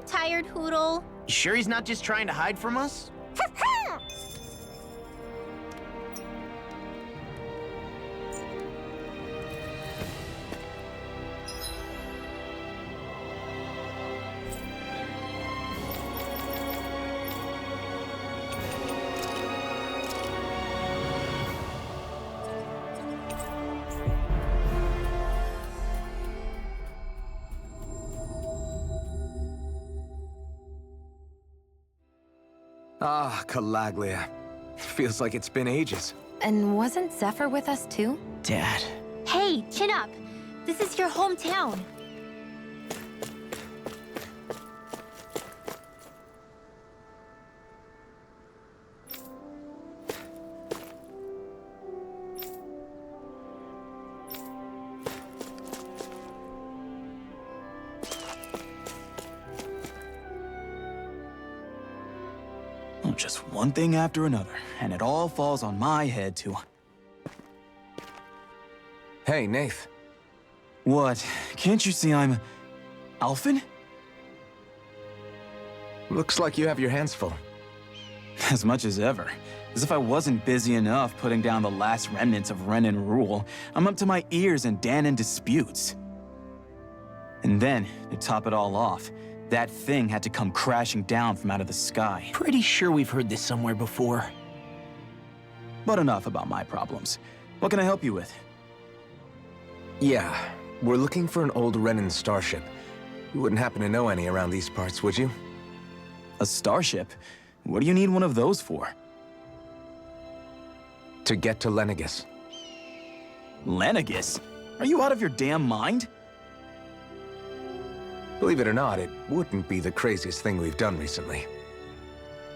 you tired, Hoodle? You sure he's not just trying to hide from us? Ah, Calaglia. Feels like it's been ages. And wasn't Zephyr with us too? Dad. Hey, chin up. This is your hometown. Just one thing after another, and it all falls on my head to... Hey, Nath. What? Can't you see I'm... Alphen? Looks like you have your hands full. As much as ever. As if I wasn't busy enough putting down the last remnants of Renan rule, I'm up to my ears in Dahna disputes. And then, to top it all off, that thing had to come crashing down from out of the sky. Pretty sure we've heard this somewhere before. But enough about my problems. What can I help you with? Yeah, we're looking for an old Renan starship. You wouldn't happen to know any around these parts, would you? A starship? What do you need one of those for? To get to Lenegus. Lenegus? Are you out of your damn mind? Believe it or not, it wouldn't be the craziest thing we've done recently.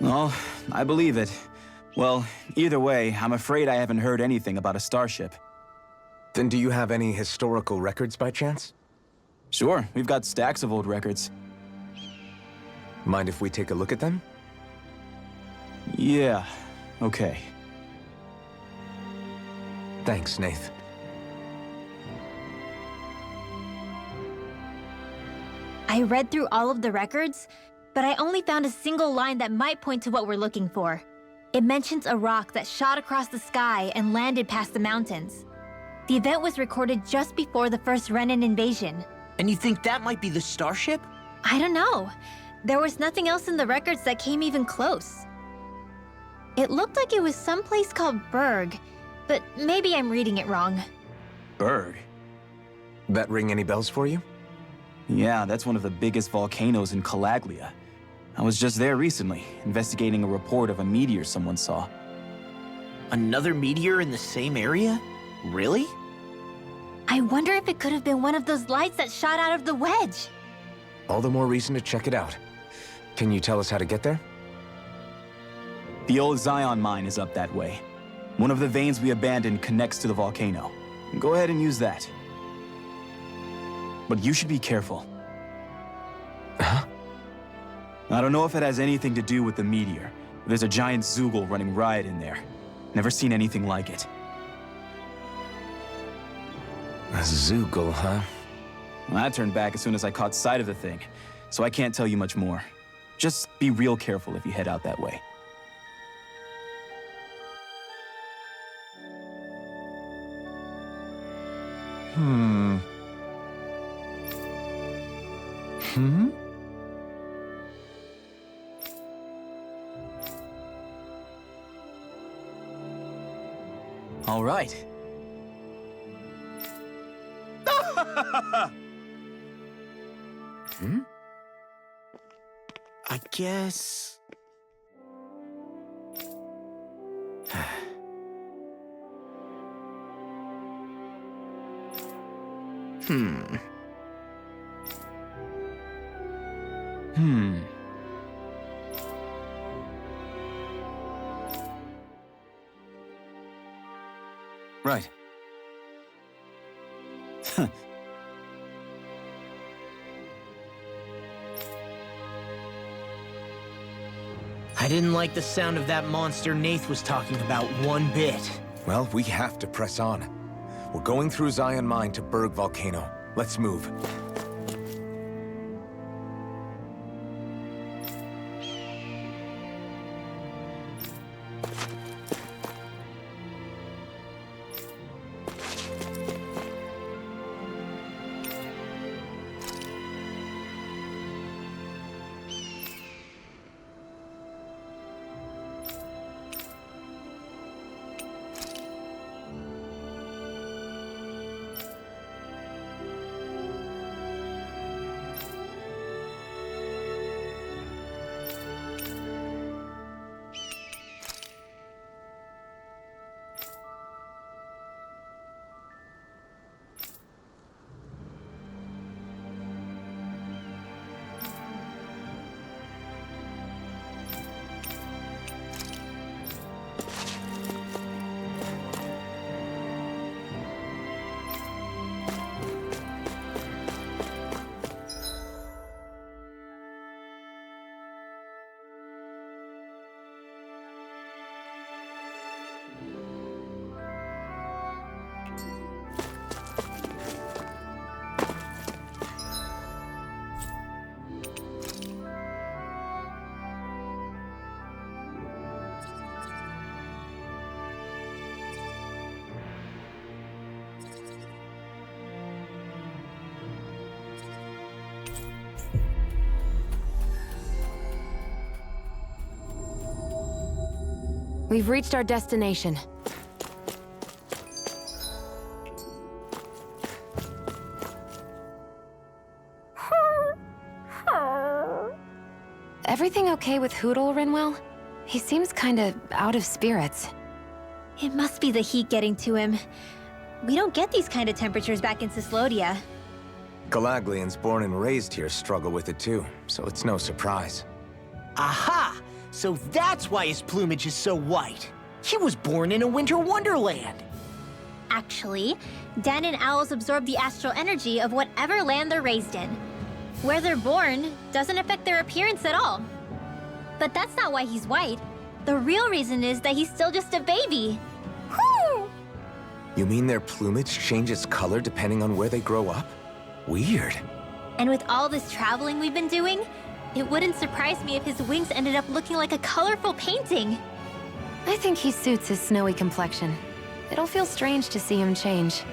Well, I believe it. Well, either way, I'm afraid I haven't heard anything about a starship. Then do you have any historical records by chance? Sure, we've got stacks of old records. Mind if we take a look at them? Yeah, okay. Thanks, Nath. I read through all of the records, but I only found a single line that might point to what we're looking for. It mentions a rock that shot across the sky and landed past the mountains. The event was recorded just before the first Renan invasion. And you think that might be the starship? I don't know. There was nothing else in the records that came even close. It looked like it was someplace called Berg, but maybe I'm reading it wrong. Berg? That ring any bells for you? Yeah, that's one of the biggest volcanoes in Calaglia. I was just there recently, investigating a report of a meteor someone saw. Another meteor in the same area? Really? I wonder if it could have been one of those lights that shot out of the wedge. All the more reason to check it out. Can you tell us how to get there? The old Zion mine is up that way. One of the veins we abandoned connects to the volcano. Go ahead and use that. But you should be careful. Huh? I don't know if it has anything to do with the meteor, but there's a giant Zoogle running riot in there. Never seen anything like it. A Zoogle, huh? Well, I turned back as soon as I caught sight of the thing, so I can't tell you much more. Just be real careful if you head out that way. Hmm? All right. I guess... Right. I didn't like the sound of that monster Nath was talking about one bit. Well, we have to press on. We're going through Zion Mine to Berg Volcano. Let's move. We've reached our destination. Everything okay with Hootle, Rinwell? He seems kinda out of spirits. It must be the heat getting to him. We don't get these kind of temperatures back in Cislodia. Galaglians born and raised here struggle with it too, so it's no surprise. Aha! So that's why his plumage is so white. He was born in a winter wonderland. Actually, Dan and owls absorb the astral energy of whatever land they're raised in. Where they're born doesn't affect their appearance at all. But that's not why he's white. The real reason is that he's still just a baby. You mean their plumage changes color depending on where they grow up? Weird. And with all this traveling we've been doing, it wouldn't surprise me if his wings ended up looking like a colorful painting. I think he suits his snowy complexion. It'll feel strange to see him change.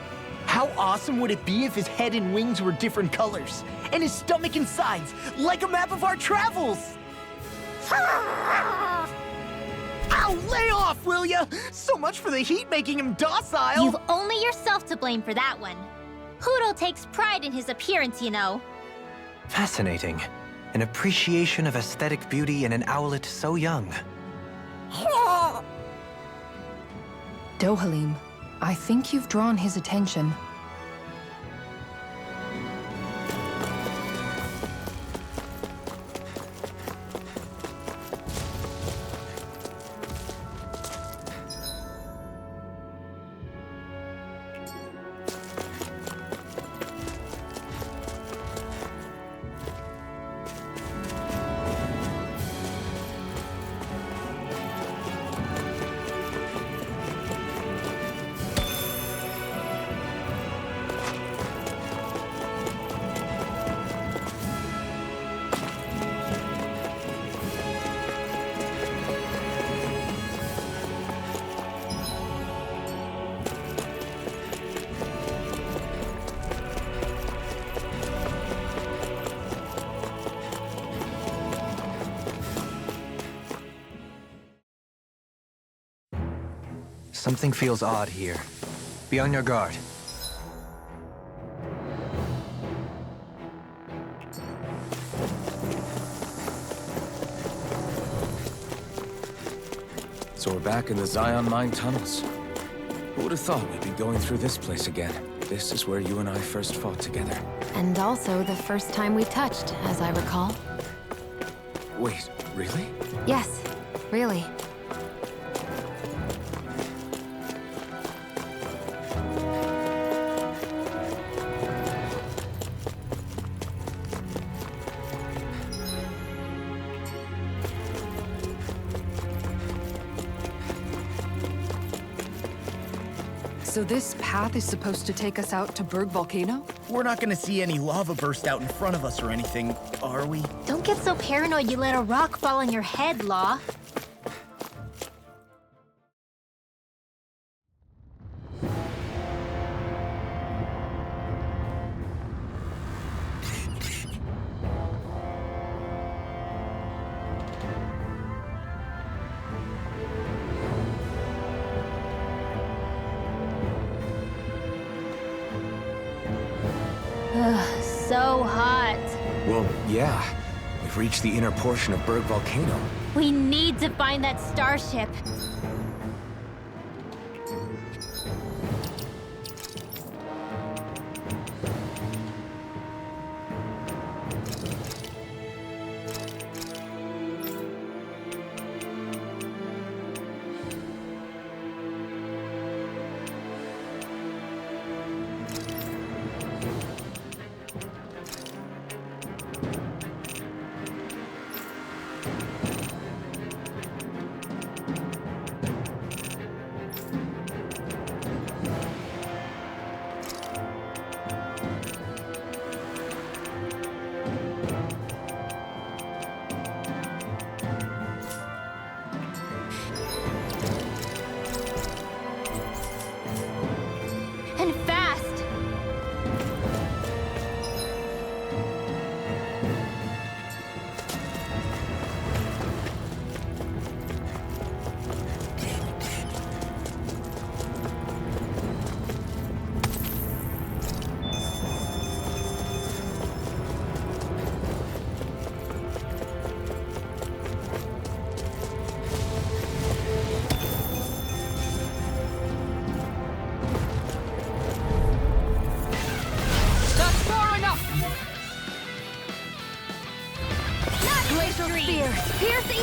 How awesome would it be if his head and wings were different colors? And his stomach and sides, like a map of our travels! Ow, lay off, will ya? So much for the heat making him docile! You've only yourself to blame for that one. Hootle takes pride in his appearance, you know. Fascinating. An appreciation of aesthetic beauty in an owlet so young. Dohalim, I think you've drawn his attention. Something feels odd here. Be on your guard. So we're back in the Zion Mine tunnels. Who would have thought we'd be going through this place again? This is where you and I first fought together. And also the first time we touched, as I recall. Wait, really? Yes, really. So this path is supposed to take us out to Berg Volcano? We're not gonna see any lava burst out in front of us or anything, are we? Don't get so paranoid you let a rock fall on your head, Law. So hot. Well, yeah. We've reached the inner portion of Berg Volcano. We need to find that starship.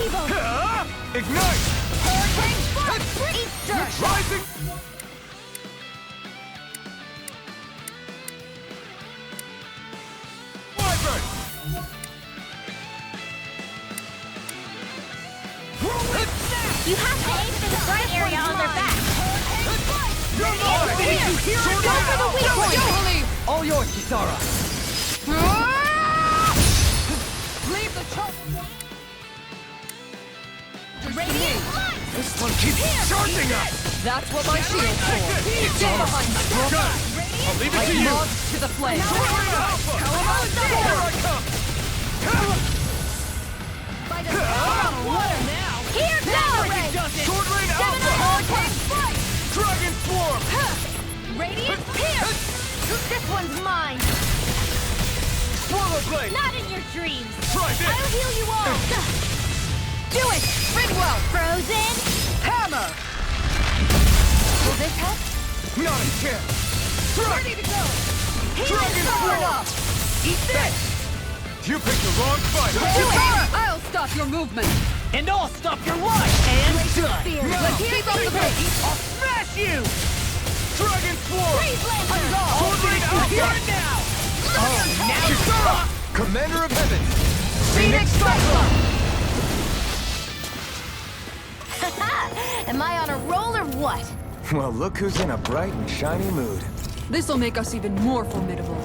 evil! Ignite! Hurricane Spark! Eat dirt! Rising! Wyvern! You have to aim for the bright area on their back. You're mine! Here! Go for the weak point! All yours, Kisara. Leave the chop. Radiant light! This one keeps charging us! That's what my shield's for. Stay behind me. Good! I'll leave it to you! Moths to the flame. Here I come! Here goes! Sword Rain Alpha! Dragon Swarm! Radiant Pierce! This one's mine! Swallow Blade! Not in your dreams! Try this! I'll heal you all! Do it! Ringwell! Frozen! Hammer! Will this help? Not a chance! Strike! Ready to go! Dragon Burn Swarm! up! Eat this! You picked the wrong fight! Do it! I'll stop your movement! And I'll stop your life! And done! Let's keep up the pace! I'll smash you! Dragon Swarm! Freeze Lancer! Sword Rain Alpha! now! Oh, now Kisara! Commander of Heaven! Phoenix Cyclone! Am I on a roll or what? Well, look who's in a bright and shiny mood. This'll make us even more formidable.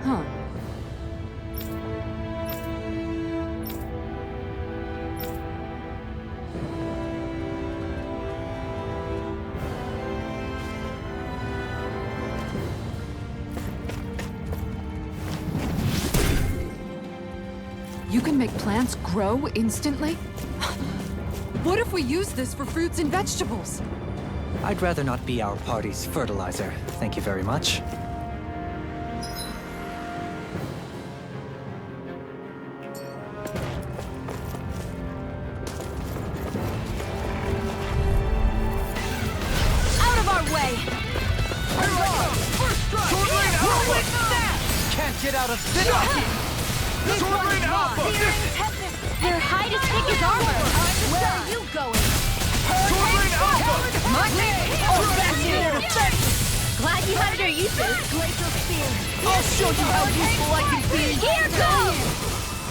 Huh. You can make plants grow instantly? What if we use this for fruits and vegetables? I'd rather not be our party's fertilizer. Thank you very much. Out of our way! Sword Rain Alpha! Can't get out of Sinopse! Sword Rain Alpha! Their hide is thick as armor! Where are you going? Sword Rain Alpha! Oh, that's your defense! Glad you have your uses. Glacial Spear. I'll show you how useful I can be! Here goes!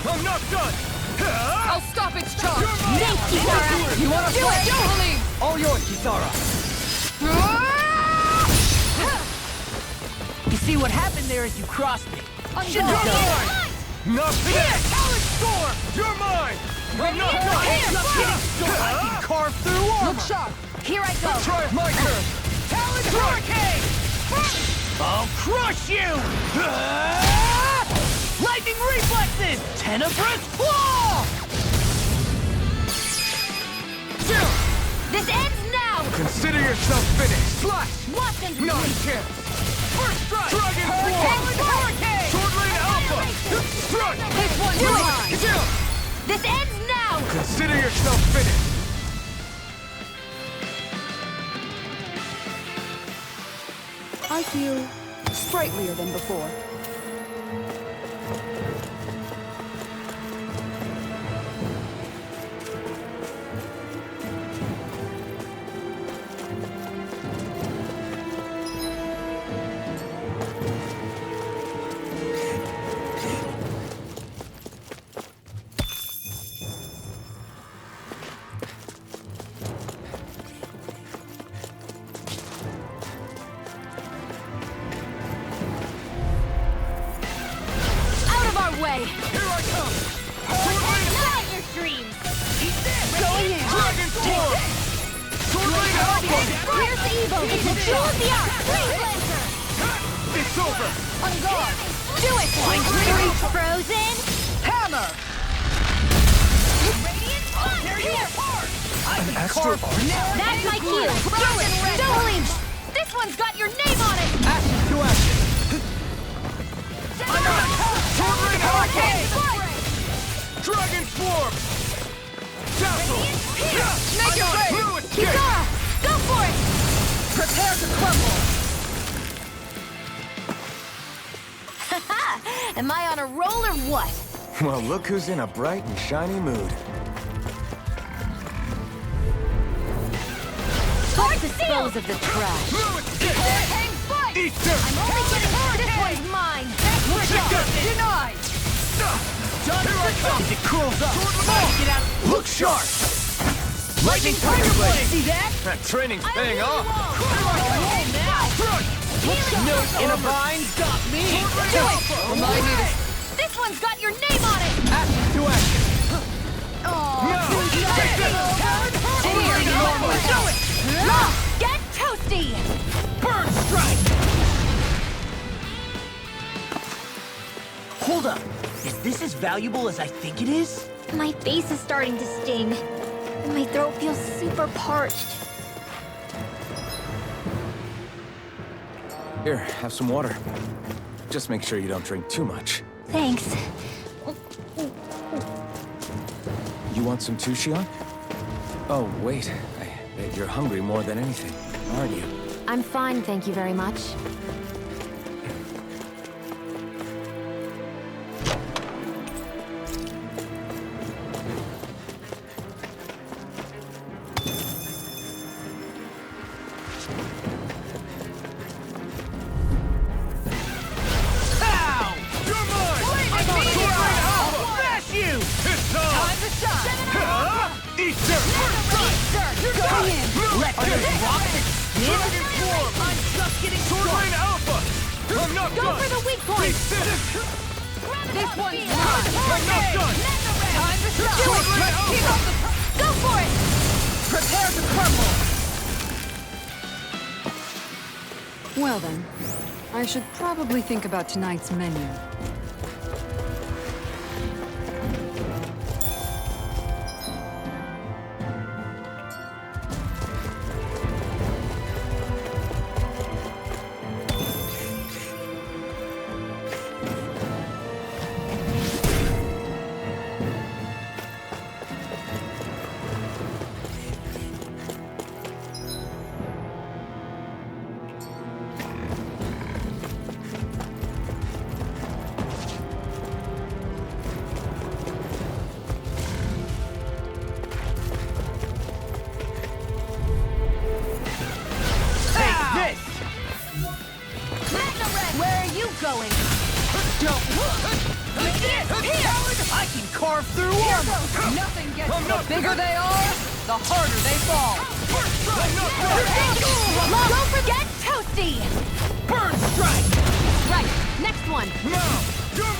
I'm not done! I'll stop its charge! Thank you, Zara! You wanna do it? Yohali! All yours, Kisara. You see, what happened there is you crossed me. Shouldn't have done that. Not today! Storm! You're mine! I'm not done! So I can carve through armor. Look sharp! Here I go! Try my turn! Talon Hurricane! I'll crush you! Lightning reflexes! Tenebrous claw! This ends now! Consider yourself finished! Slash! Watch and Not a bleed. chance! First strike! Dragon Swarm! Hurricane! Sword Rain Alpha! Strike! This one's mine! This ends now! Consider yourself finished! I feel sprightlier than before. Way. Here I come! Not in your dreams! Going in! Dragon Swarm! Sword Rain Alpha! Here's evil! It's the tool of the art! Freeze Lancer! It's over! On guard! Do it! Frozen! Hammer! Radiant Punch! Tear you apart! I An astral arc? That's my cue! Don't leave! This one's got your name on it! Action to action. Sword rain hurricane! Dragon swarm! Dazzle! Make it rain! Kizara! Go for it! Prepare to crumble! Haha! Am I on a roll or what? Well, look who's in a bright and shiny mood. Hard to dispose of the trash. Hang fight! Eat dirt! I'm only getting this one's mine! Denied! Here I come! As it curls up, Get out! look sharp! Lightning Tiger Blade! See that? That training's paying off. No inner vine stop me! Remind me to... This one's got your name on it! Action to action! Get toasty! Bird strike! Hold up. Is this as valuable as I think it is? My face is starting to sting. And my throat feels super parched. Here, have some water. Just make sure you don't drink too much. Thanks. You want some too, Shionne? Oh, wait. I bet you're hungry more than anything, aren't you? I'm fine, thank you very much. Go for the weak point! This one's mine! I'm not done! Time to stop! Let's keep up the... Go for it! Prepare to crumble! Well then, I should probably think about tonight's menu. Going. Don't I can carve through armor! Nothing gets... The bigger they are, the harder they fall. Don't forget toasty! Burn strike! Right, next one.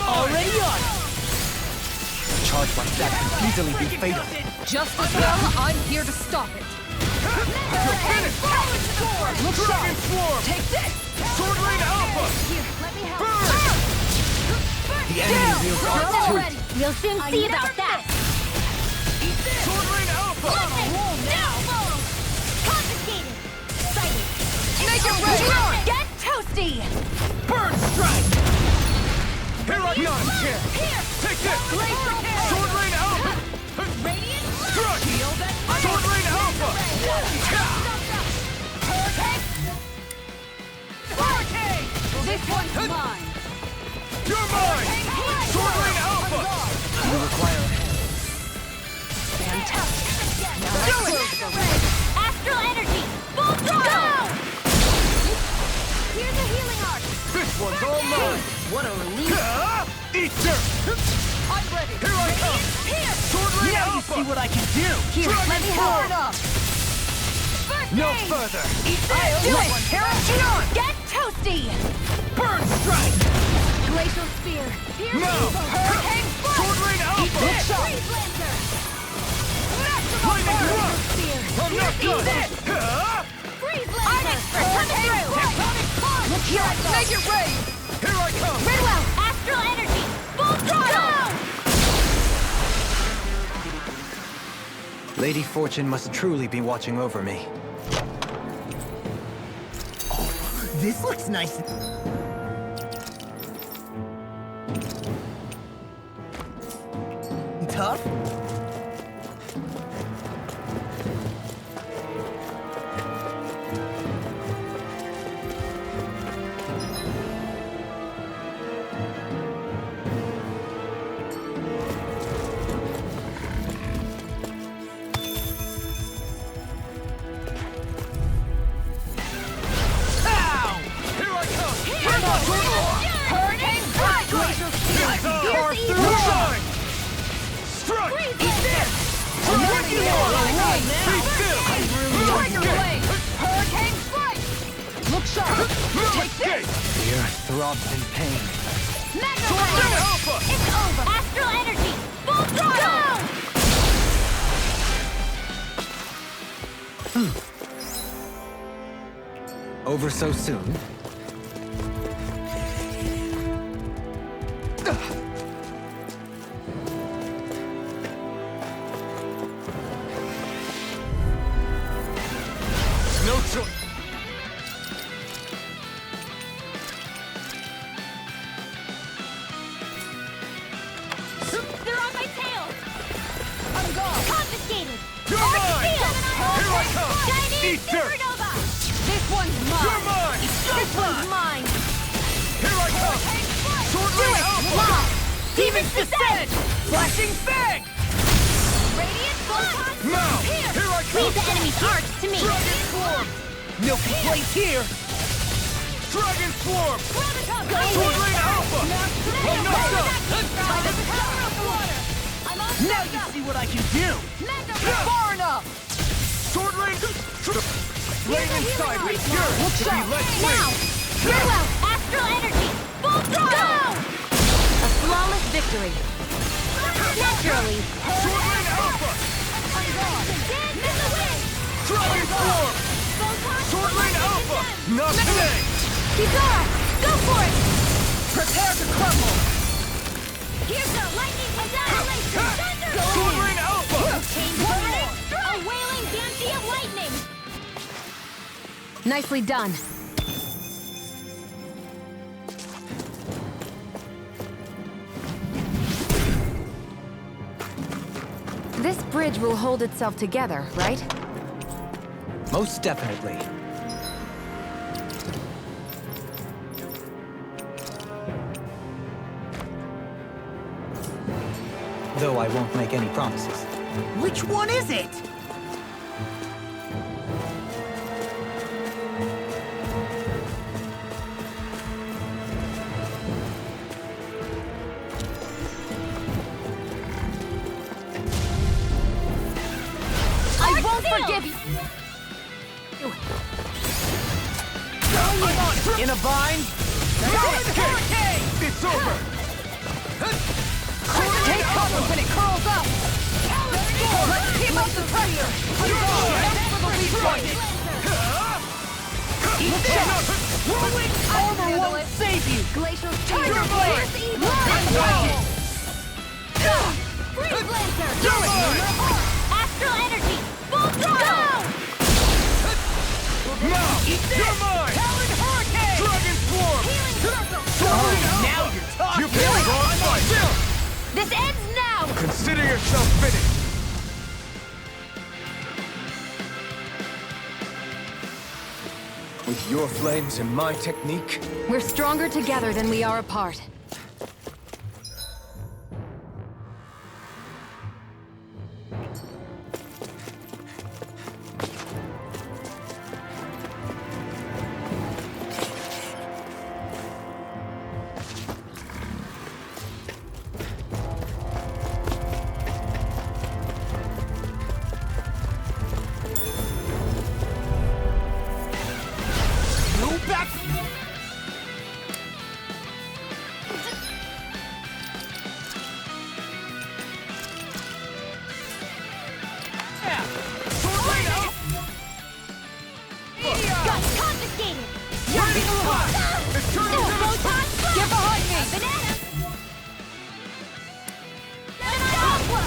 Already on! A charge like that can easily be fatal. Just as well, I'm here to stop it. Look Dragon Swarm! Take this! Sword Rain Alpha! Here, let me help. Burn! The enemy wields arc too. Already. We'll soon see about that. Sword Rain Alpha! Now! Confiscated! Sighted! Make it rain! Get toasty! Burn strike! Here I come! Here! Take this! Sword Rain Alpha! Radiant! Crush! Sword Rain Alpha! Hurricane! This one's mine! You're mine! Sword Rain Alpha! You require... Fantastic! Do it! Astral energy! Full throttle! Here's a healing arc! This one's all mine! What a relief! Eat dirt! I'm ready! Here I come! Here! Sword Rain Now you Alpha! see what I can do! Here, let me help! No further! Eat this! Do it! Shionne! Get toasty! Burn strike! Glacial spear! Here No! Hurricane foot! Sword Rain Alpha! Freeze Lancer! Lightning Run! Spear! I'm not done! Freeze Lancer! I'm expert! Coming through! Tectonic punch! Look here! Make it rain! Here I come! Ridwell! Astral energy! Full throttle! Lady Fortune must truly be watching over me. This looks nice. Tough? The earth throbs in pain. It's over! Astral energy! Full throttle! Over so soon? No choice. They're on my tail! I'm gone! Confiscated! You're mine! Here I come! Chinese Eat dirt! supernova! This one's mine! You're mine! This one's mine! Here I come! Sword Do Lane it! Alpha! Law! Demon's descent! Flashing fang! Radiant blast! Now! Here I come! Leave the enemy's arch to me! Dragon Swarm! No complaints here! Dragon Swarm! Go Sword Lane Alpha! I'm knocked up! Now you see what I can do! Far enough! Sword Lane! Flame inside with yours to be let Now! free! Farewell! Astral energy! Full throttle! A flawless victory. Naturally! Sword Lane Alpha! Dance in the wind! Dragon Swarm! Sword Lane Alpha! Not today! Kizara! Go for it! Prepare to crumble! Here's the lightning annihilation! Thunder! Sword Lane Alpha! Change burning! A wailing banshee of lightning! Nicely done. This bridge will hold itself together, right? Most definitely. Though I won't make any promises. Which one is it? I won't forgive you! In a bind? It's over! Take cover when it curls up! Let's keep up the pressure! Whirlwind armor won't save you! Glacial Tiger Blade! Freeze Lancer! Astral energy! Full throttle! Now! You're mine! Talon Hurricane! Dragon Swarm! Healing circle! Sword Lane Now Alpha! you're talking! You picked the wrong fight! This ends now! Consider yourself finished! With your flames and my technique, We're stronger together than we are apart. Go back! Sword Lane Alpha! Got confiscated! Running alive! It's turning to the Photon blast! Get behind me! Banana! Banana aqua!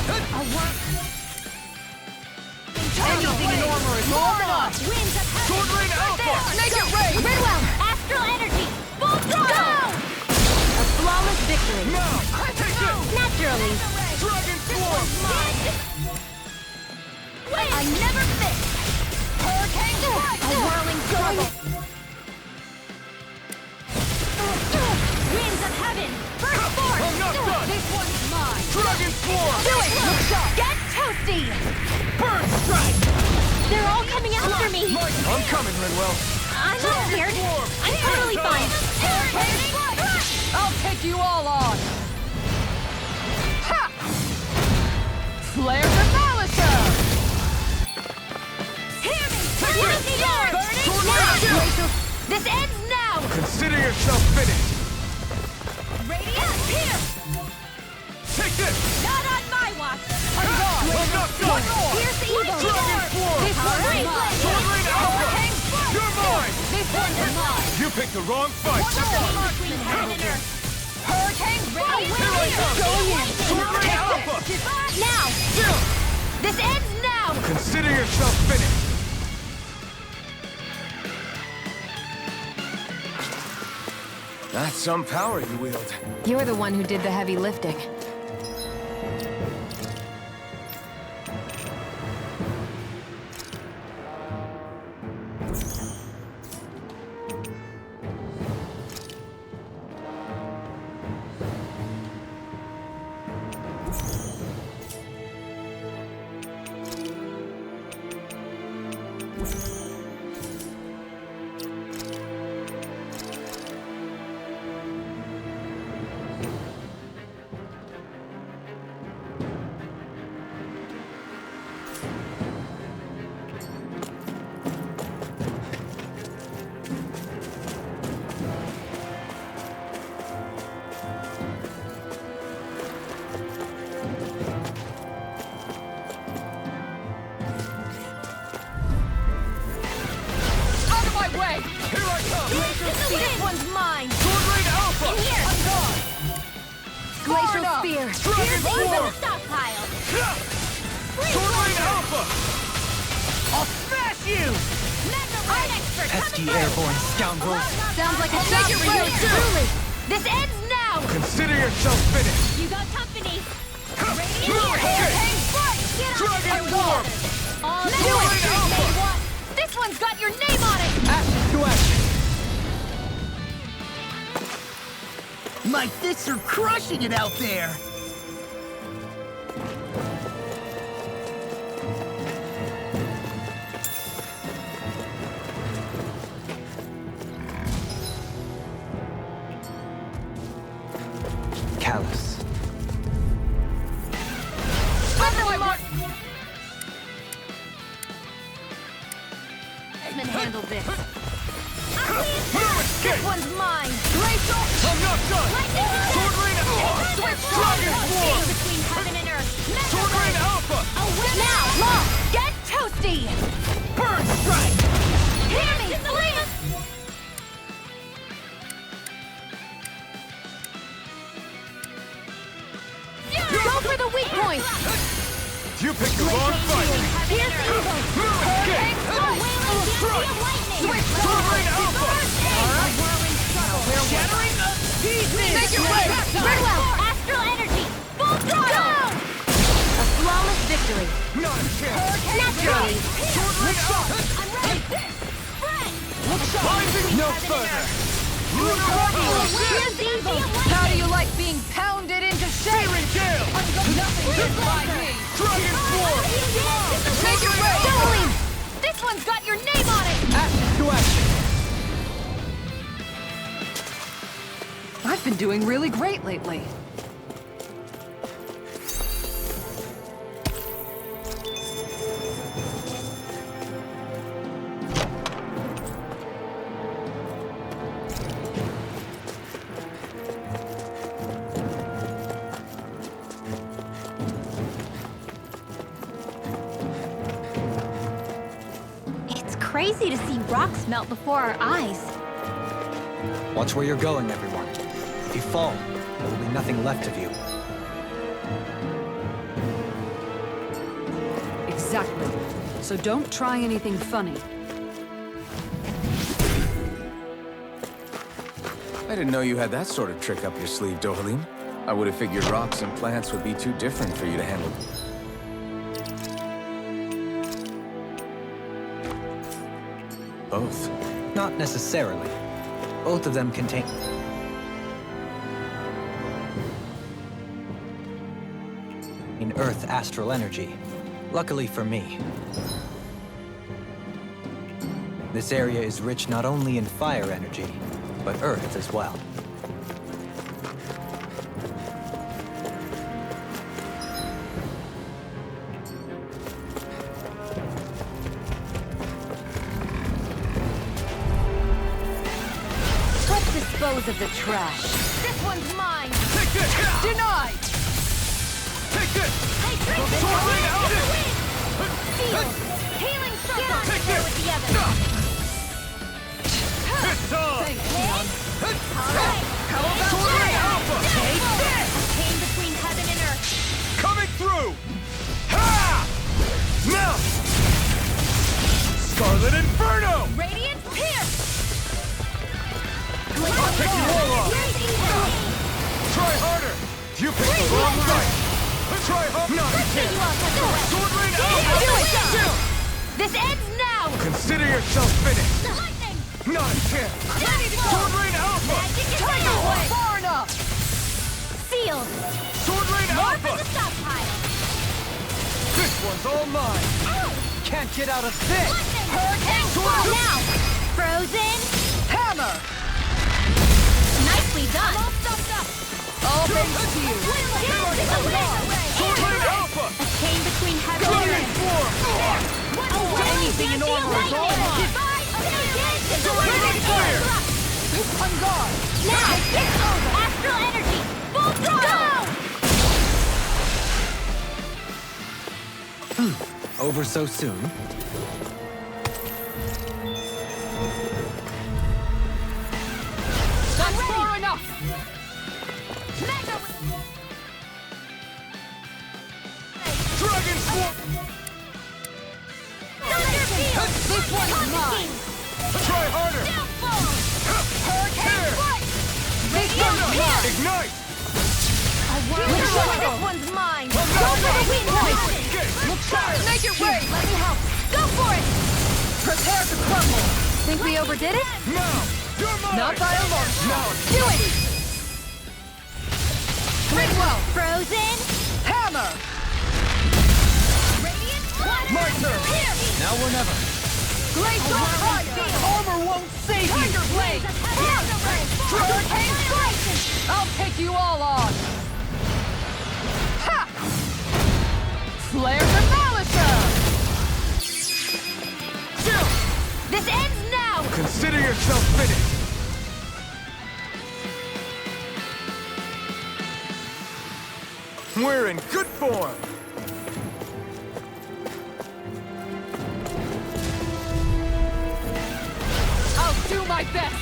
Lightning armor is all mine! Winds of heaven. Sword Rain Alpha! Make it rain! Ridwell, astral energy. Full throttle. A flawless victory. Now! Take it! Naturally. Dragon Swarm! I never miss. Hurricane strike. A whirling struggle. Winds of heaven. First force. I'm not done! This one's mine! Dragon Swarm! Do it. Get toasty. Burn Strike! They're all coming after me. I'm coming, Ridwell. I'm not scared. I'm totally fine. Hurricane strike! I'll take you all on! Ha! Flare Demolisher! Hear me. Unity Lord. Sword Now. Rain Shield! This ends now. Consider yourself finished! Radiant here. Take this! Not on my watch. I'm not done! Here's the evil. Dragon Swarm! This one's mine! Sword Rain Alpha! Hurricane strike. You're mine! This one's mine! You picked the wrong fight! Between heaven and earth. Hurricane strike! Here I come! Sword Rain Alpha! Now. Still! This ends now. Consider yourself finished! That's some power you wield. You're the one who did the heavy lifting. Out of my way! Here I come! This one's mine. Sword Rain Alpha! In here. I'm gone! Glacial Sparta! Spear! Dragon Here's the Swarm! stockpile. Sword Rain Alpha! I'll smash you! I'm expert. Pesky airborne scoundrels! Sounds like a I'll shot take it for you, right too. truly! This ends now. Consider yourself finished! You got company. Hurricane! Dragon Swarm! All Do it! This one's got your name on it. Action to action! My fists are crushing it out there! Callous. Edmund handled this. No escape! This one's mine. I'm not done! Sword Rain Alpha! Dragon Swarm! Between heaven and earth. Sword Rain Alpha! Now, Law, get toasty. Burn Strike! Hear me, please. Go for the weak point. You picked the wrong fight! Here's evil. No escape! Strike. Sword Rain Alpha! Shattering of pieces! Make it rain! Ridwell, astral energy. Full throttle. A flawless victory. Not a chance! Naturally. Sword Rain Alpha! I'm ready. Spread. Rising no further! Here's evil. How do you like being pounded into shape? Searing Gale! Nothing gets by me! Dragon Swarm! Make it rain! Jolene, this one's got your name on it. Action to action! I've been doing really great lately. It's crazy to see rocks melt before our eyes. Watch where you're going, everyone. If you fall, there will be nothing left of you. Exactly. so don't try anything funny. I didn't know you had that sort of trick up your sleeve, Dohalim. I would have figured rocks and plants would be too different for you to handle. Both. Not necessarily. Both of them contain... in Earth astral energy. Luckily for me. This area is rich not only in fire energy, but Earth as well. Let's dispose of the trash. This one's mine. Take this! Denied! Take this! Hey, drink this! Sword Rain out! Seal! Healing circle! Take Share this! with the others. It's on! Thanks, Hey! Shionne. All right. How about Sword Rain Alpha? Take this! A chain between heaven and earth. Coming through! Ha! Now! Scarlet Inferno! Radiant pierce! I'll take you all off! Try harder! You picked the wrong fight! Try harder! No, you can't! Sword Rain Alpha! Do it! Still! This ends now! Consider yourself finished! Lightning! Not a chance! Ready to go! Sword Rain Alpha! Magic is away! Far enough! Sealed! Sword Rain More for Alpha! the stockpile! This one's all mine! Can't get out of this! Lightning! Hurricane! Sword now! Frozen! Hammer! Nicely done! All stuffed up! All thanks to you. Sword Rain Alpha! A chain between heaven and Guardian earth! Form! Anything in armor is on! Ready to clear! On guard! Now! It's over! Astral energy! Full throttle! Over so soon? That's far enough! Dragon Swarm! This one's mine! Try harder! Here! Ignite! This one's mine! Go for the wind point! Look sharp! Make it rain! Let me help! Go for it! Prepare to crumble! Think we overdid it? Now! You're mine! Not by a long shot! Now! Do it! Gridwell! Frozen! Hammer! Radiant! My turn! Now or never. Glaze on fire! Armor won't save you! Tiger Blade! Hurricane Strike! I'll take you all on! Ha! Flare Demolisher! Still! This ends now! Consider yourself finished! We're in good form! I'll do my best!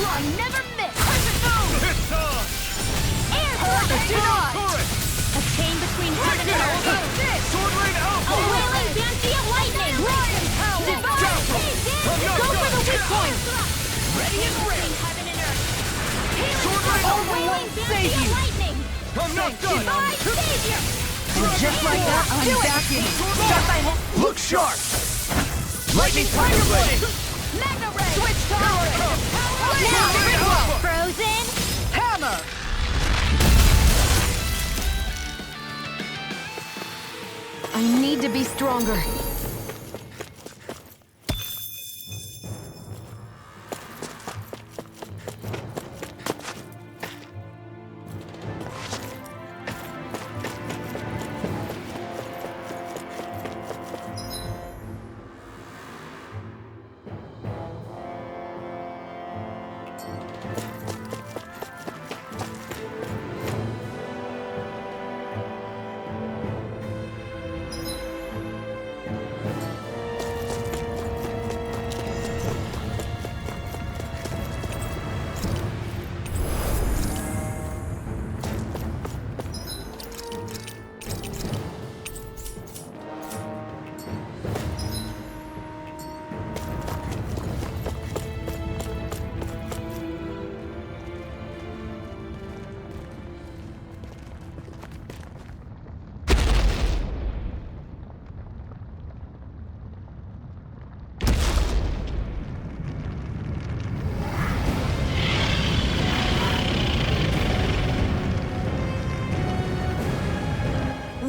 I never miss! It's on! Air Denied! Turret! A chain between heaven and earth! Sword Rain A Alpha! whirling banshee of lightning! Lion Power! Divine! Go for the weak point! Ready and ready! Heaven and earth! Sword Rain A Alpha whirling won't banshee save of you! lightning! I'm not done! Divine savior! And just like that, I'm back in. Look sharp! Lightning Tiger Blade! Magna ray! Switch tower! Now! Alpha! Frozen! Hammer! I need to be stronger.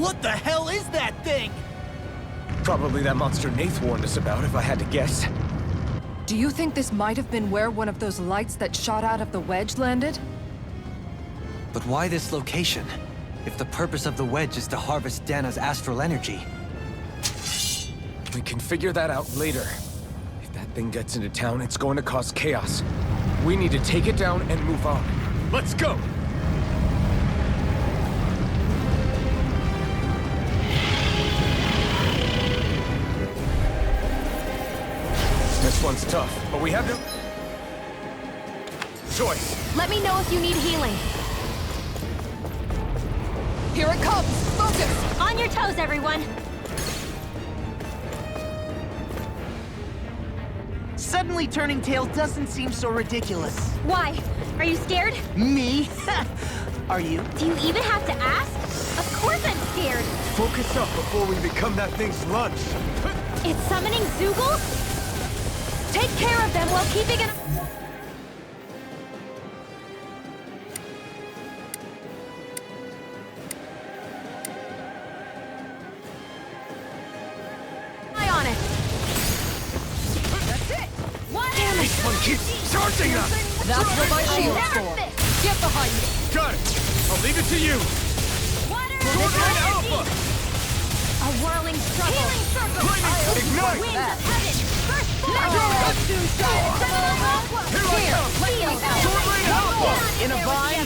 What the hell is that thing? Probably that monster Nath warned us about, if I had to guess. Do you think this might have been where one of those lights that shot out of the wedge landed? But why this location? If the purpose of the wedge is to harvest Dahna's astral energy. We can figure that out later. If that thing gets into town, it's going to cause chaos. We need to take it down and move on. Let's go! This one's tough, but we have no choice. Let me know if you need healing. Here it comes! Focus! On your toes, everyone! Suddenly turning tail doesn't seem so ridiculous. Why? Are you scared? Me? Are you? Do you even have to ask? Of course I'm scared! Focus up before we become that thing's lunch. It's summoning Zoogle? Take care of them while keeping an eye on it! That's it! Damn it! This one keeps charging us! That's what my shield's for! Get behind me! Got it! I'll leave it to you! Sword Line Alpha! A whirling struggle! Healing circle! Ignite! Winds of heaven! First Here I come! Sword Line Alpha! In a vine?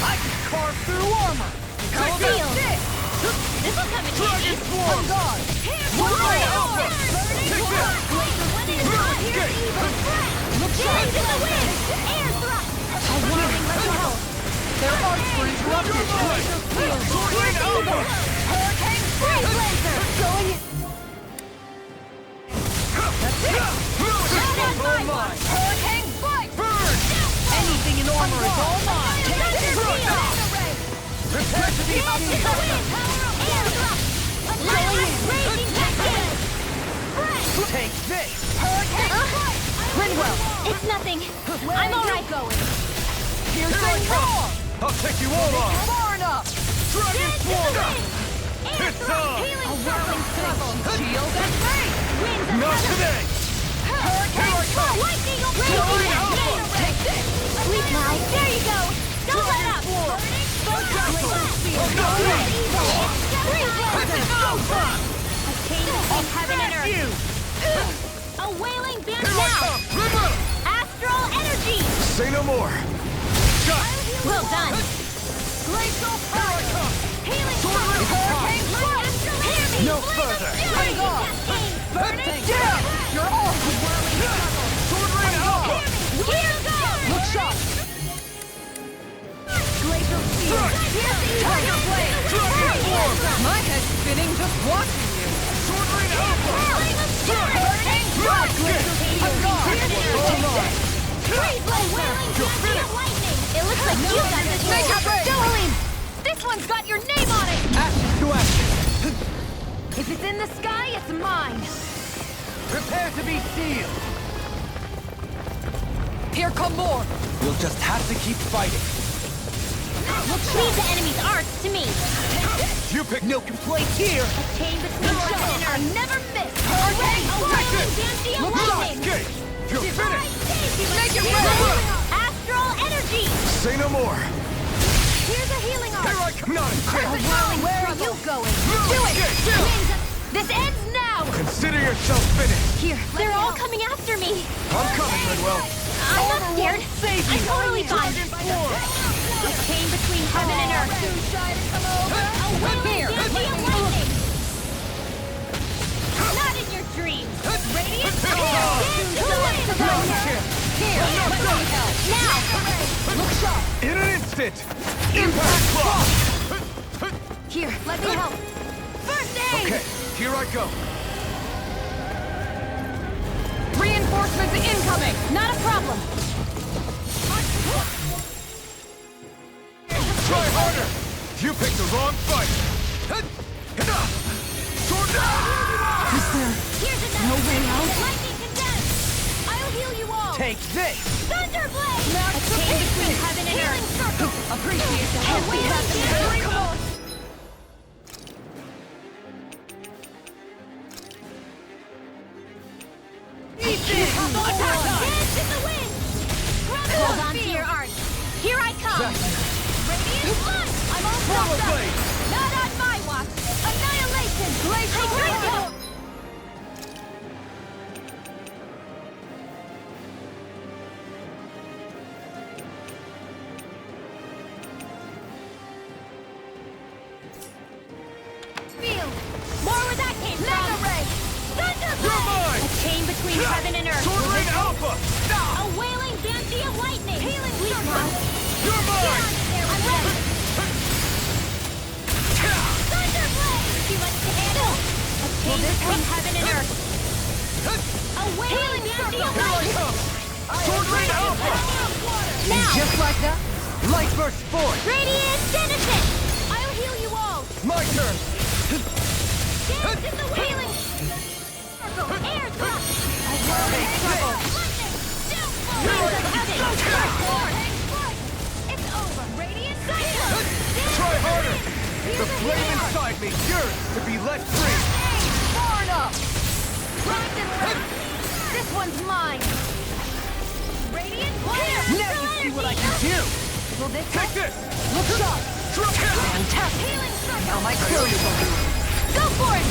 I can carve through armor! This will come in Dragon handy! Swarm! Sword Line Alpha! Take this! Feelings in the wind! Air thrust! A whirling struggle! Their arts were interrupted! Sword Line Alpha! Hurricane Freeze Laser! Going in! All mine! Hurricane Bite! Burn! Anything in armor is all mine! Prepare to be seen! Air thrust! Raging Cascade! Take this! Hurricane Rinwell! It's nothing. I'm alright going. Here I come! I'll take you all on! Far enough! Dragon Swarm! It's It's on! Healing whirling struggle! Shield and rain! Winds of Not heaven! today! Hurricane Flash! Lightning Alpha! Take this! Sleep now! There you go! Don't let up! A chain between heaven and earth! A wailing band now! River! Astral energy! Say no more! Got it! Well done! Glacial power! Healing power! Hurricane Flash! Hear me! No Flame further! of fury! Burning Down! You're all Sword Line Alpha! Here goes! Look sharp! Glacial spear! Tiger blade! Dragon Swarm! My head's spinning just watching you! Sword Line Alpha! Flame of fury! I'm gone! All mine! Freeze laser! Wailing lightning! It looks like you got this Make it rain! Jolene! This one's got your name on it! Ashes to ashes! If it's in the sky, it's mine! Prepare to be sealed! Here come more! We'll just have to keep fighting. Leave the enemy's arts to me! You pick No complaints here! A chain between heaven and earth never miss! Hurricane! A wailing Dancy of lightning! escape! You're finished! Make it rain! Astral energy! Say no more! Here's a healing art! Here I come! Not in Where are you going? Do it! This ends now! Consider yourself finished! Here, they're all coming after me! I'm coming, Ridwell! I'm not scared! I'm totally fine! A chain between heaven and earth! A wailing Dancy of lightning! Not in your dreams! Radiant Here, let me help! Now! Look sharp! In an instant! Impact block! Here, let me help! First aid! Okay, here I go. Reinforcements incoming! Not a problem! Try harder! You picked the wrong fight! Sword down! Here's another! No way out! Lightning condensed! I'll heal you all! Take this! Thunderblade! A chain between heaven and earth. Appreciate the help. Dance in the wind! Hold on to your art. Here I come! Radiant blood! I'm all blocked up! Not on my watch! Annihilation! Glacial! Feel! More where that came from! Mega Ray! Thunderblade! A chain between heaven and earth! Sword Ring Alpha! A wailing banshee of lightning! Healing circle! You're mine! I'm ready! Thunderblade! Too much to handle! A chain between heaven and earth! A wailing banshee of lightning! Sword Ring Alpha! Now! Just like that, light burst forth! Radiant Genesis! I'll heal you all! My turn! Dance in the healing circle! Air thrust! A whirling circle! Lightning! Wings of heaven! It's over! Radiant cycle! Try harder! The flame inside me yearns to be let free! Far enough! Rocked and wrecked! This one's mine! Radiant fire! Now you see what I can do! Will this Take this! look sharp? Fantastic! Healing circle! Now my crew is over. Go for it!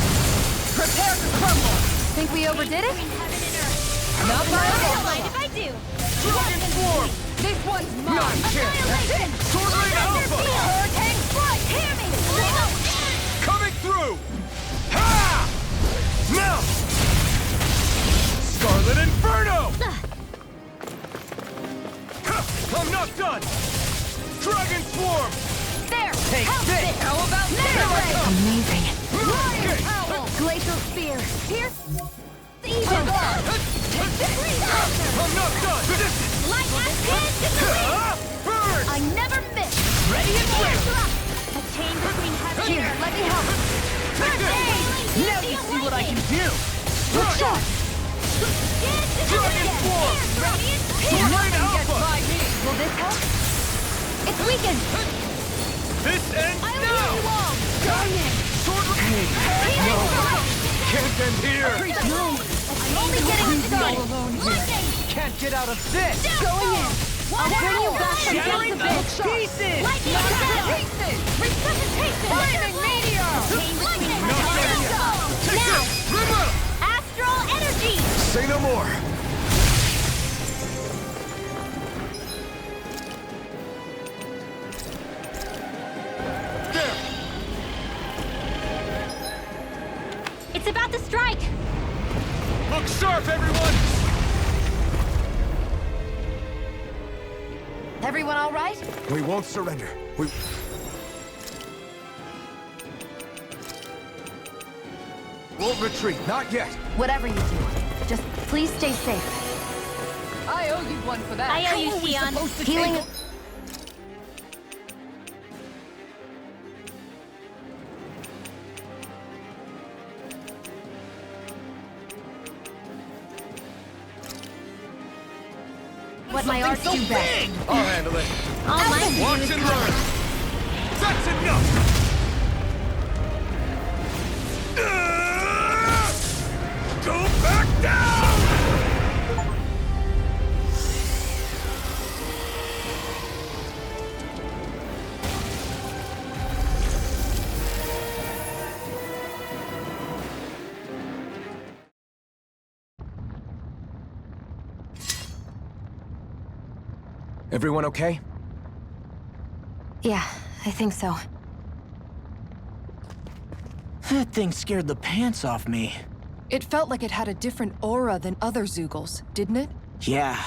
Prepare to crumble! Think we overdid it? Between heaven and earth! Not by a Don't long mind shot. if I do! Dragon Form! This one's mine. Annihilation! Sword Ring Alpha! Hurricane strike! Hear me! Flame of Coming through! Ha! Now! Scarlet Inferno! I'm not done! Dragon Swarm! There! Take Help this! it! How about Mega Ray! Amazing. Lion Owl! Glacial Spear! Here! Evil! I'm not done! Light as hands in the wind! Burn! I never miss! Ready and Air win! thrust! A chain between heaven Here, and earth! let me help! Take Now you see what I can do! Look sharp! Dance in the Dragon wind! Form! Radiant Sword Ring Alpha! Will this help? It's weakened! This ends I'll now! heal you all! Guardian! Sword Ring! Healing strike! Can't end here! No! I'm only getting started! Lightning! Can't get out of this! Going in! I'll bring you back from Shattering death the to pieces! Lightning attack! Resuscitation! Flaming meteor! Lightning! Now! Rena! Astral energy! Say no more! There! It's about to strike! Look sharp, everyone! Everyone all right? We won't surrender. We won't retreat. Not yet. Whatever you do, just please stay safe. I owe you one for that. I owe you, Shionne. Healing... What my arts do best. I'll handle it. All mine Watch to do is and come. learn. That's enough. Go back down! Everyone okay? Yeah, I think so. That thing scared the pants off me. It felt like it had a different aura than other Zeugles, didn't it? Yeah.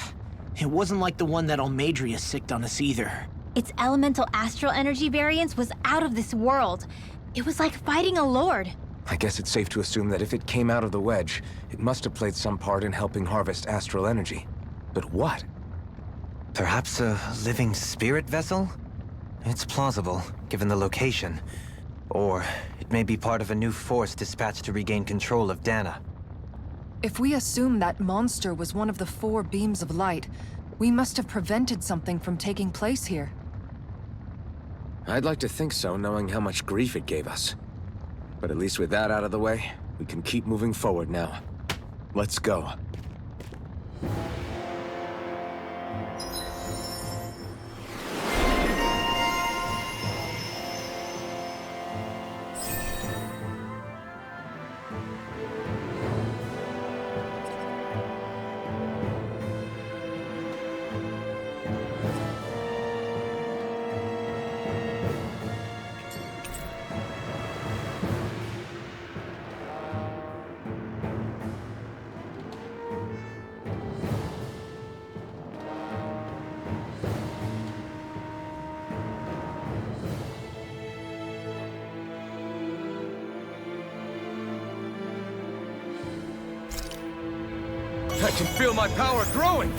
It wasn't like the one that Almadria sicked on us either. Its elemental astral energy variance was out of this world. It was like fighting a lord. I guess it's safe to assume that if it came out of the wedge, it must have played some part in helping harvest astral energy. But what? Perhaps a living spirit vessel? It's plausible, given the location. Or it may be part of a new force dispatched to regain control of Dahna. If we assume that monster was one of the 4 beams of light, we must have prevented something from taking place here. I'd like to think so, knowing how much grief it gave us. But at least with that out of the way, we can keep moving forward now. Let's go. I can feel my power growing!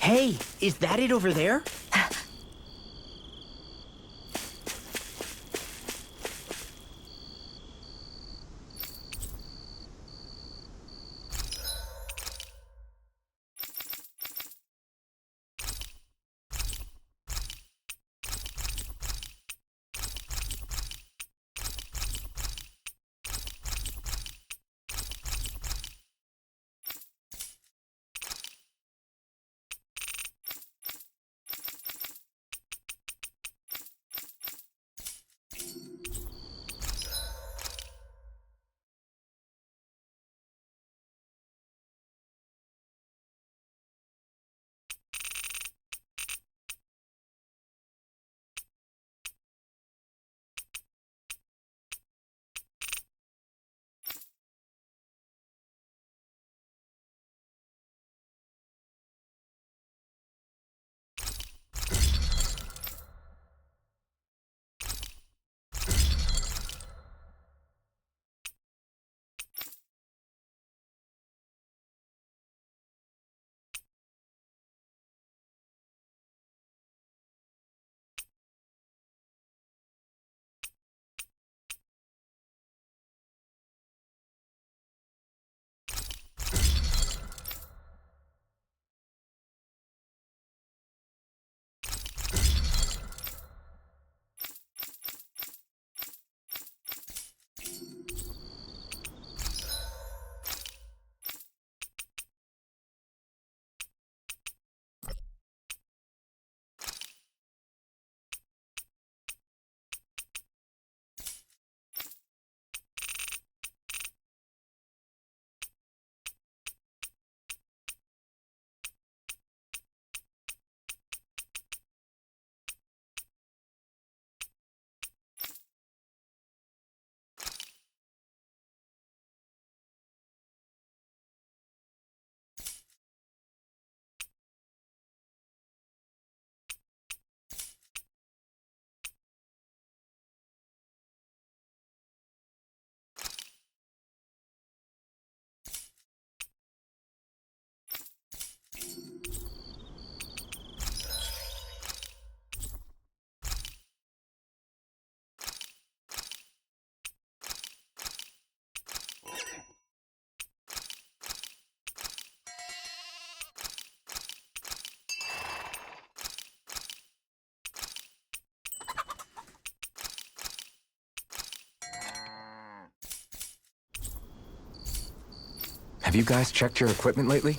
Hey, is that it over there? Have you guys checked your equipment lately?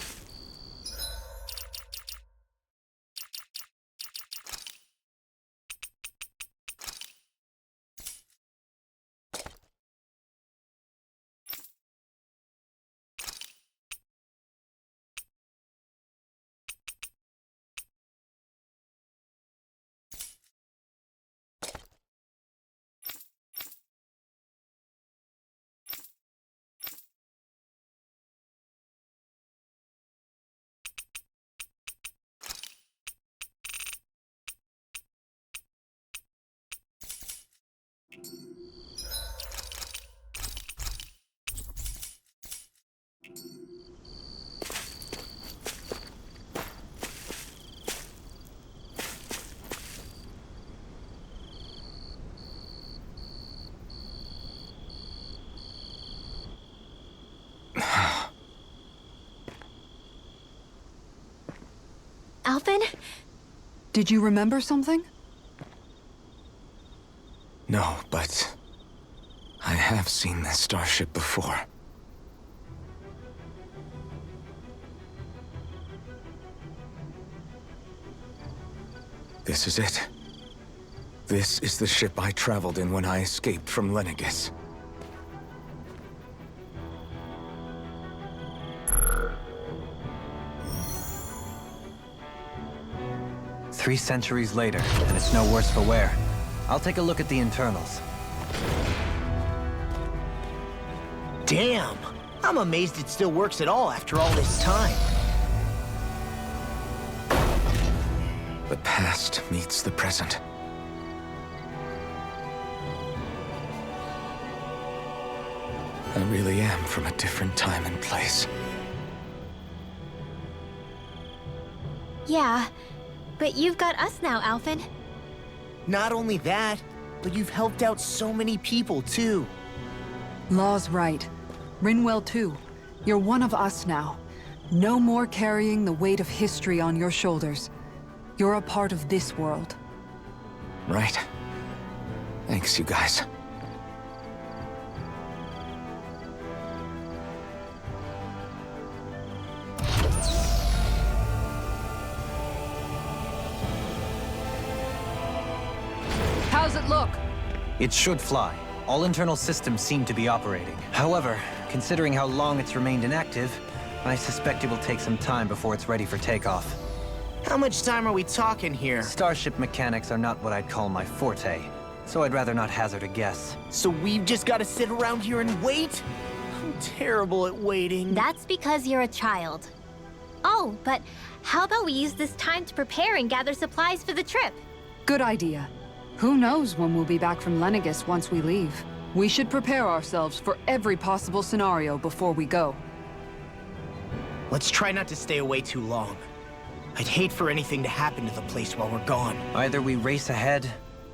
Alphen? Did you remember something? No, but I have seen this starship before. This is it. This is the ship I traveled in when I escaped from Lenegis. Three centuries later, and it's no worse for wear. I'll take a look at the internals. Damn! I'm amazed it still works at all after all this time. The past meets the present. I really am from a different time and place. Yeah, but you've got us now, Alphen. Not only that, but you've helped out so many people, too. Law's right. Rinwell too. You're one of us now. No more carrying the weight of history on your shoulders. You're a part of this world. Right. Thanks, you guys. How's it look? It should fly. All internal systems seem to be operating. However, considering how long it's remained inactive, I suspect it will take some time before it's ready for takeoff. How much time are we talking here? Starship mechanics are not what I'd call my forte, so I'd rather not hazard a guess. So we've just got to sit around here and wait? I'm terrible at waiting. That's because you're a child. Oh, but how about we use this time to prepare and gather supplies for the trip? Good idea. Who knows when we'll be back from Lenegis once we leave? We should prepare ourselves for every possible scenario before we go. Let's try not to stay away too long. I'd hate for anything to happen to the place while we're gone. Either we race ahead,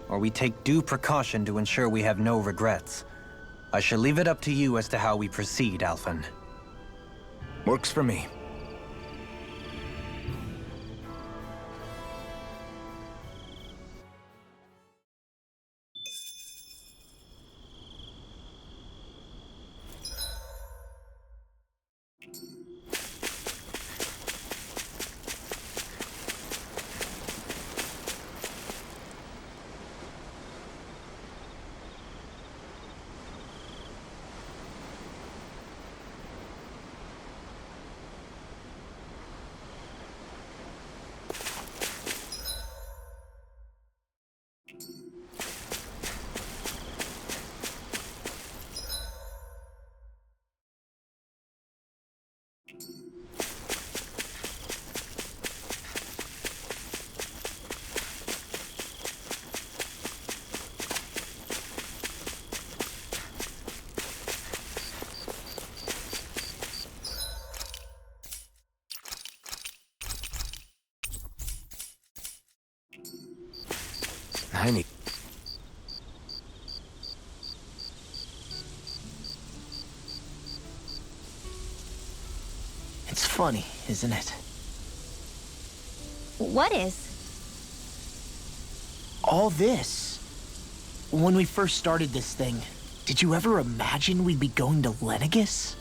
or we take due precaution to ensure we have no regrets. I shall leave it up to you as to how we proceed, Alphen. Works for me. I need... It's funny, isn't it? What is? All this. When we first started this thing, did you ever imagine we'd be going to Lenegis?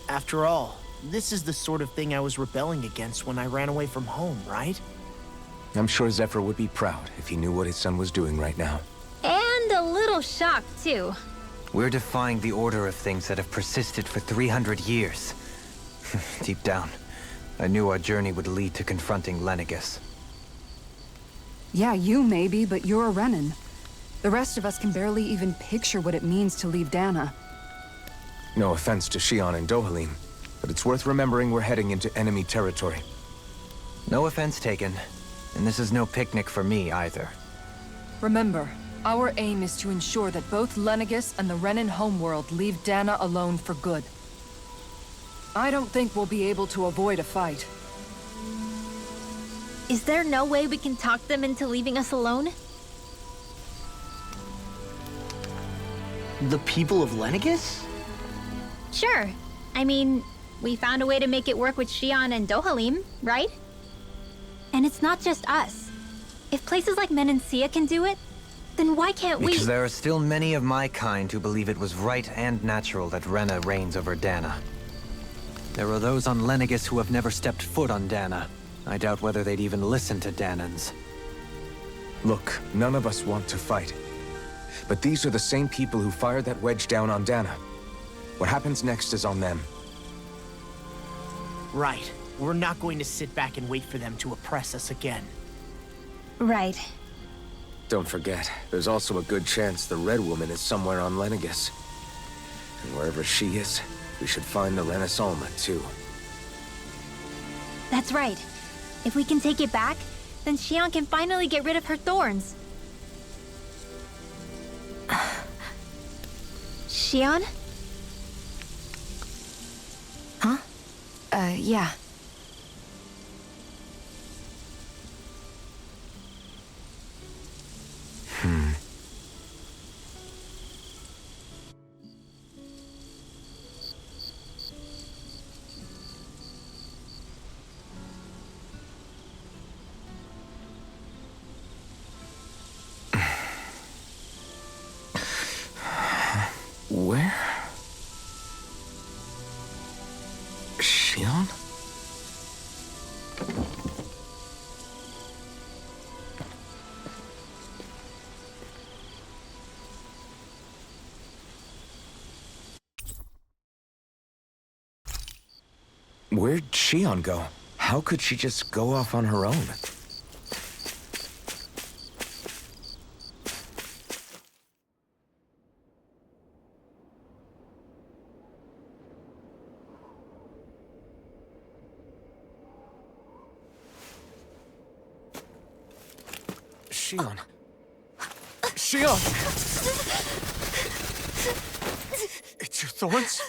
After all, this is the sort of thing I was rebelling against when I ran away from home, right? I'm sure Zephyr would be proud if he knew what his son was doing right now. And a little shocked, too. We're defying the order of things that have persisted for 300 years. Deep down, I knew our journey would lead to confronting Lenegis. Yeah, you maybe, but you're a Renan. The rest of us can barely even picture what it means to leave Dahna. No offense to Shionne and Dohalim, but it's worth remembering we're heading into enemy territory. No offense taken. And this is no picnic for me, either. Remember, our aim is to ensure that both Lenegis and the Renan homeworld leave Dahna alone for good. I don't think we'll be able to avoid a fight. Is there no way we can talk them into leaving us alone? The people of Lenegis? Sure. I mean, we found a way to make it work with Shionne and Dohalim, right? And it's not just us. If places like Menancia can do it, then why can't we? Because there are still many of my kind who believe it was right and natural that Rena reigns over Dahna. There are those on Lenegis who have never stepped foot on Dahna. I doubt whether they'd even listen to Dahnans. Look, none of us want to fight. But these are the same people who fired that wedge down on Dahna. What happens next is on them. Right. We're not going to sit back and wait for them to oppress us again. Right. Don't forget, there's also a good chance the Red Woman is somewhere on Lenegis. And wherever she is, we should find the Renaissance too. That's right. If we can take it back, then Shionne can finally get rid of her thorns. Shionne? Huh? Yeah. Where? Shionne? Where'd Shionne go? How could she just go off on her own? Shionne. Shionne! It's your thorns?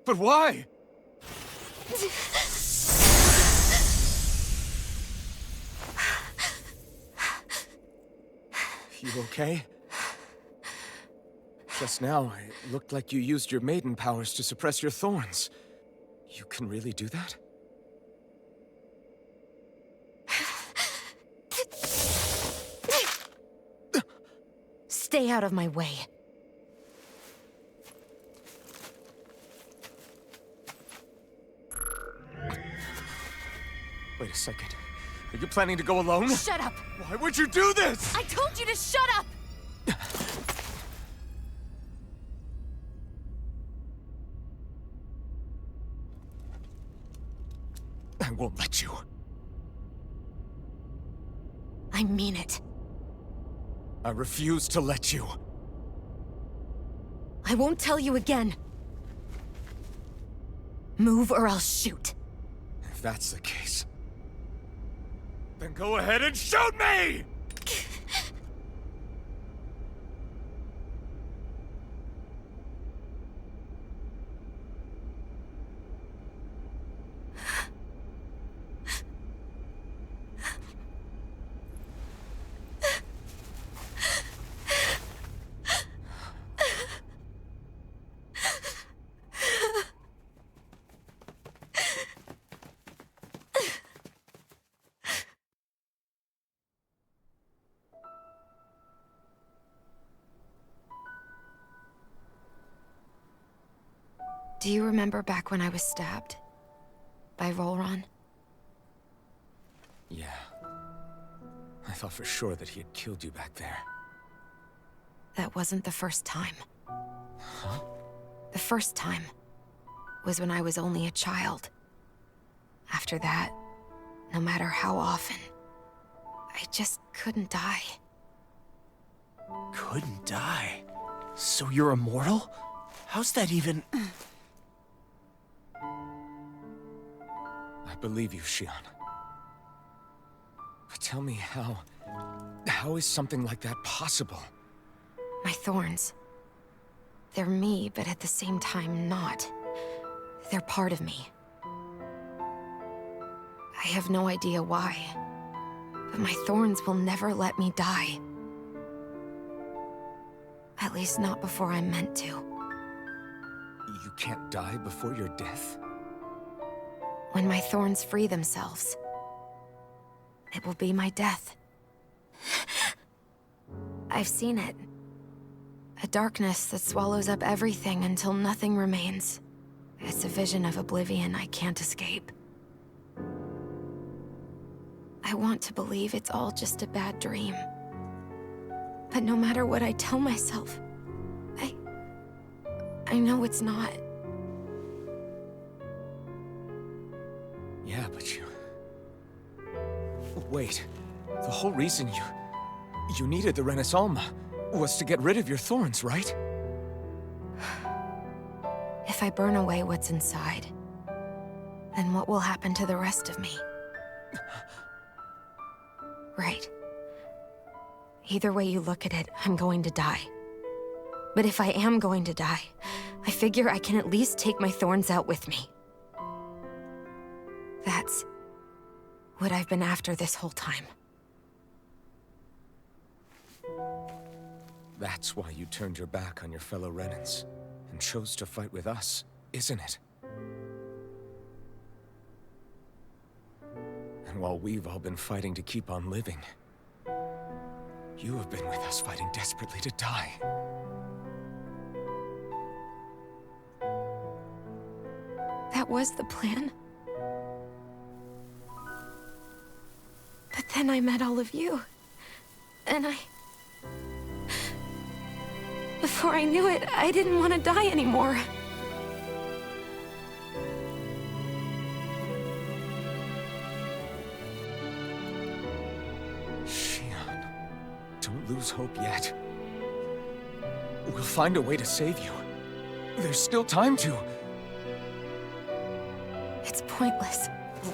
But why? You okay? Just now, it looked like you used your maiden powers to suppress your thorns. You can really do that? Stay out of my way. Wait a second. Are you planning to go alone? Shut up! Why would you do this? I told you to shut up! I won't let you. I mean it. I refuse to let you. I won't tell you again. Move or I'll shoot. If that's the case, then go ahead and shoot me! Do you remember back when I was stabbed? By Rolron? Yeah. I thought for sure that he had killed you back there. That wasn't the first time. Huh? The first time was when I was only a child. After that, no matter how often, I just couldn't die. Couldn't die? So you're immortal? How's that even... I believe you, Shionne. But tell me how is something like that possible? My thorns. They're me, but at the same time not. They're part of me. I have no idea why, but my thorns will never let me die. At least not before I'm meant to. You can't die before your death? When my thorns free themselves, It will be my death. I've seen it. A darkness that swallows up everything until nothing remains. It's a vision of oblivion I can't escape. I want to believe it's all just a bad dream. But no matter what I tell myself, I know it's not. Yeah, but you... Wait. The whole reason you needed the Renaissance was to get rid of your thorns, right? If I burn away what's inside, then what will happen to the rest of me? Right. Either way you look at it, I'm going to die. But if I am going to die, I figure I can at least take my thorns out with me. That's what I've been after this whole time. That's why you turned your back on your fellow Renans and chose to fight with us, isn't it? And while we've all been fighting to keep on living, you have been with us fighting desperately to die. That was the plan. But then I met all of you. And before I knew it, I didn't want to die anymore. Shionne, don't lose hope yet. We'll find a way to save you. There's still time to. It's pointless.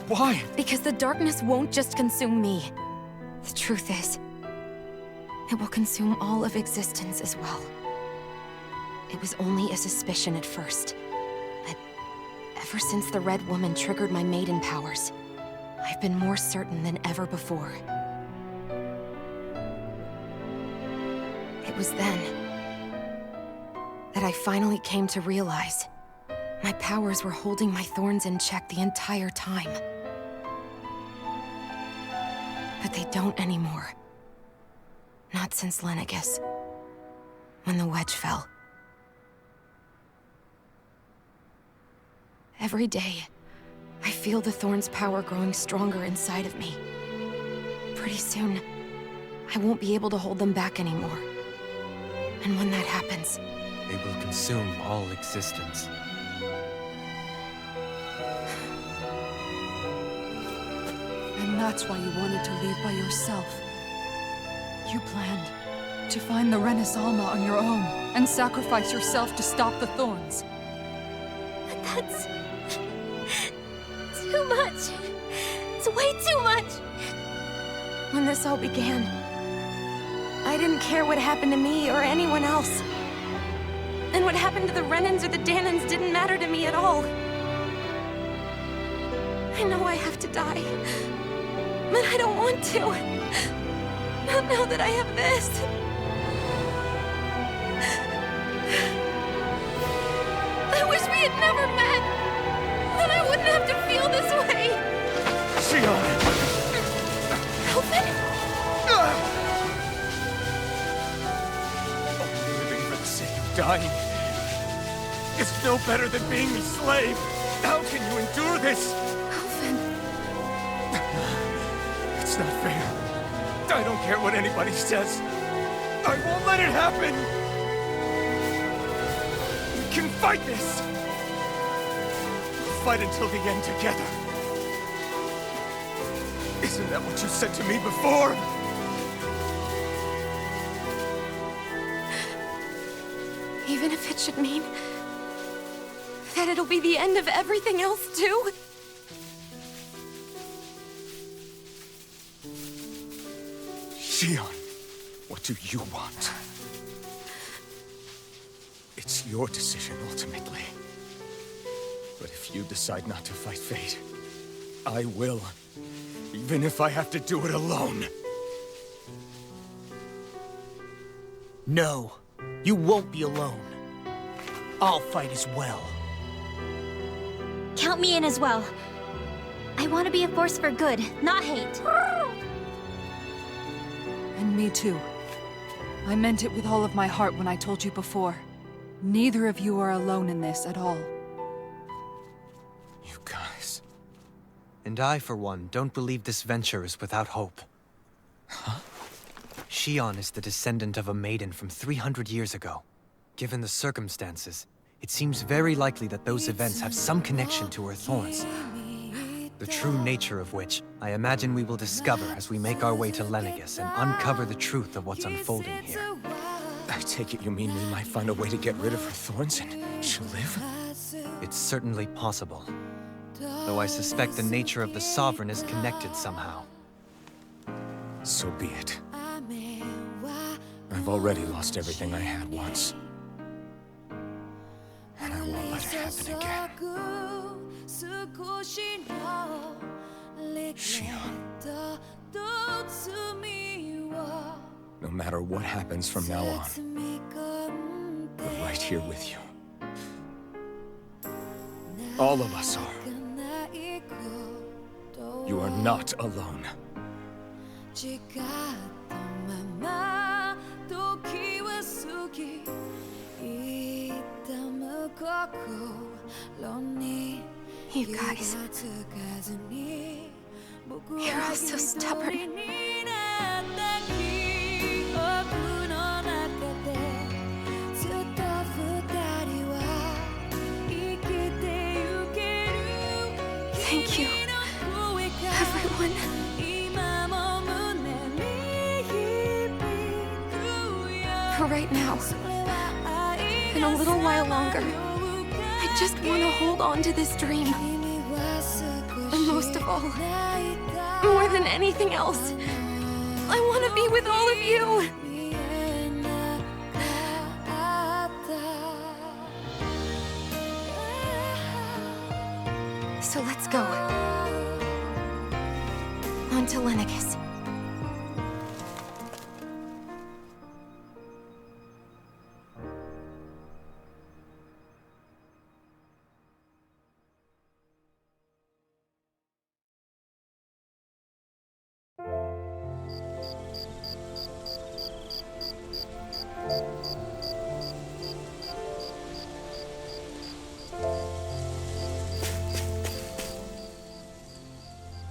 Why? Because the darkness won't just consume me. The truth is, it will consume all of existence as well. It was only a suspicion at first, but ever since the Red Woman triggered my maiden powers, I've been more certain than ever before. It was then that I finally came to realize my powers were holding my thorns in check the entire time. But they don't anymore. Not since Lenegis, when the wedge fell. Every day, I feel the thorn's power growing stronger inside of me. Pretty soon, I won't be able to hold them back anymore. And when that happens, They will consume all existence. And that's why you wanted to leave by yourself. You planned to find the Renaissance on your own and sacrifice yourself to stop the thorns. But that's too much. It's way too much. when this all began, I didn't care what happened to me or anyone else. And what happened to the Renans or the Dahnans didn't matter to me at all. I know I have to die, but I don't want to. Not now that I have this. I wish we had never met. Then I wouldn't have to feel this way. Shionne! Alvin? Only living for the sake of dying is no better than being a slave. How can you endure this? Alvin. It's not fair. I don't care what anybody says. I won't let it happen! We can fight this! We'll fight until the end together. Isn't that what you said to me before? Even if it should mean that it'll be the end of everything else, too? Shionne, what do you want? It's your decision, ultimately. But if you decide not to fight fate, I will. Even if I have to do it alone. No, you won't be alone. I'll fight as well. Count me in as well. I want to be a force for good, not hate. from me too. I meant it with all of my heart when I told you before. Neither of you are alone in this at all. You guys... And I, for one, don't believe this venture is without hope. Huh? Shionne is the descendant of a maiden from 300 years ago. Given the circumstances, it seems very likely that those events have some connection to her thorns. The true nature of which, I imagine we will discover as we make our way to Lenegis and uncover the truth of what's unfolding here. I take it you mean we might find a way to get rid of her thorns and she'll live? It's certainly possible. Though I suspect the nature of the Sovereign is connected somehow. So be it. I've already lost everything I had once. And I won't let it happen again. Shionne. No matter what happens from now on, we're right here with you. All of us are. You are not alone. You guys... You're all so stubborn. Thank you, everyone. For right now, and a little while longer, I just want to hold on to this dream. And most of all, more than anything else, I want to be with all of you. So let's go. On to Lenegis.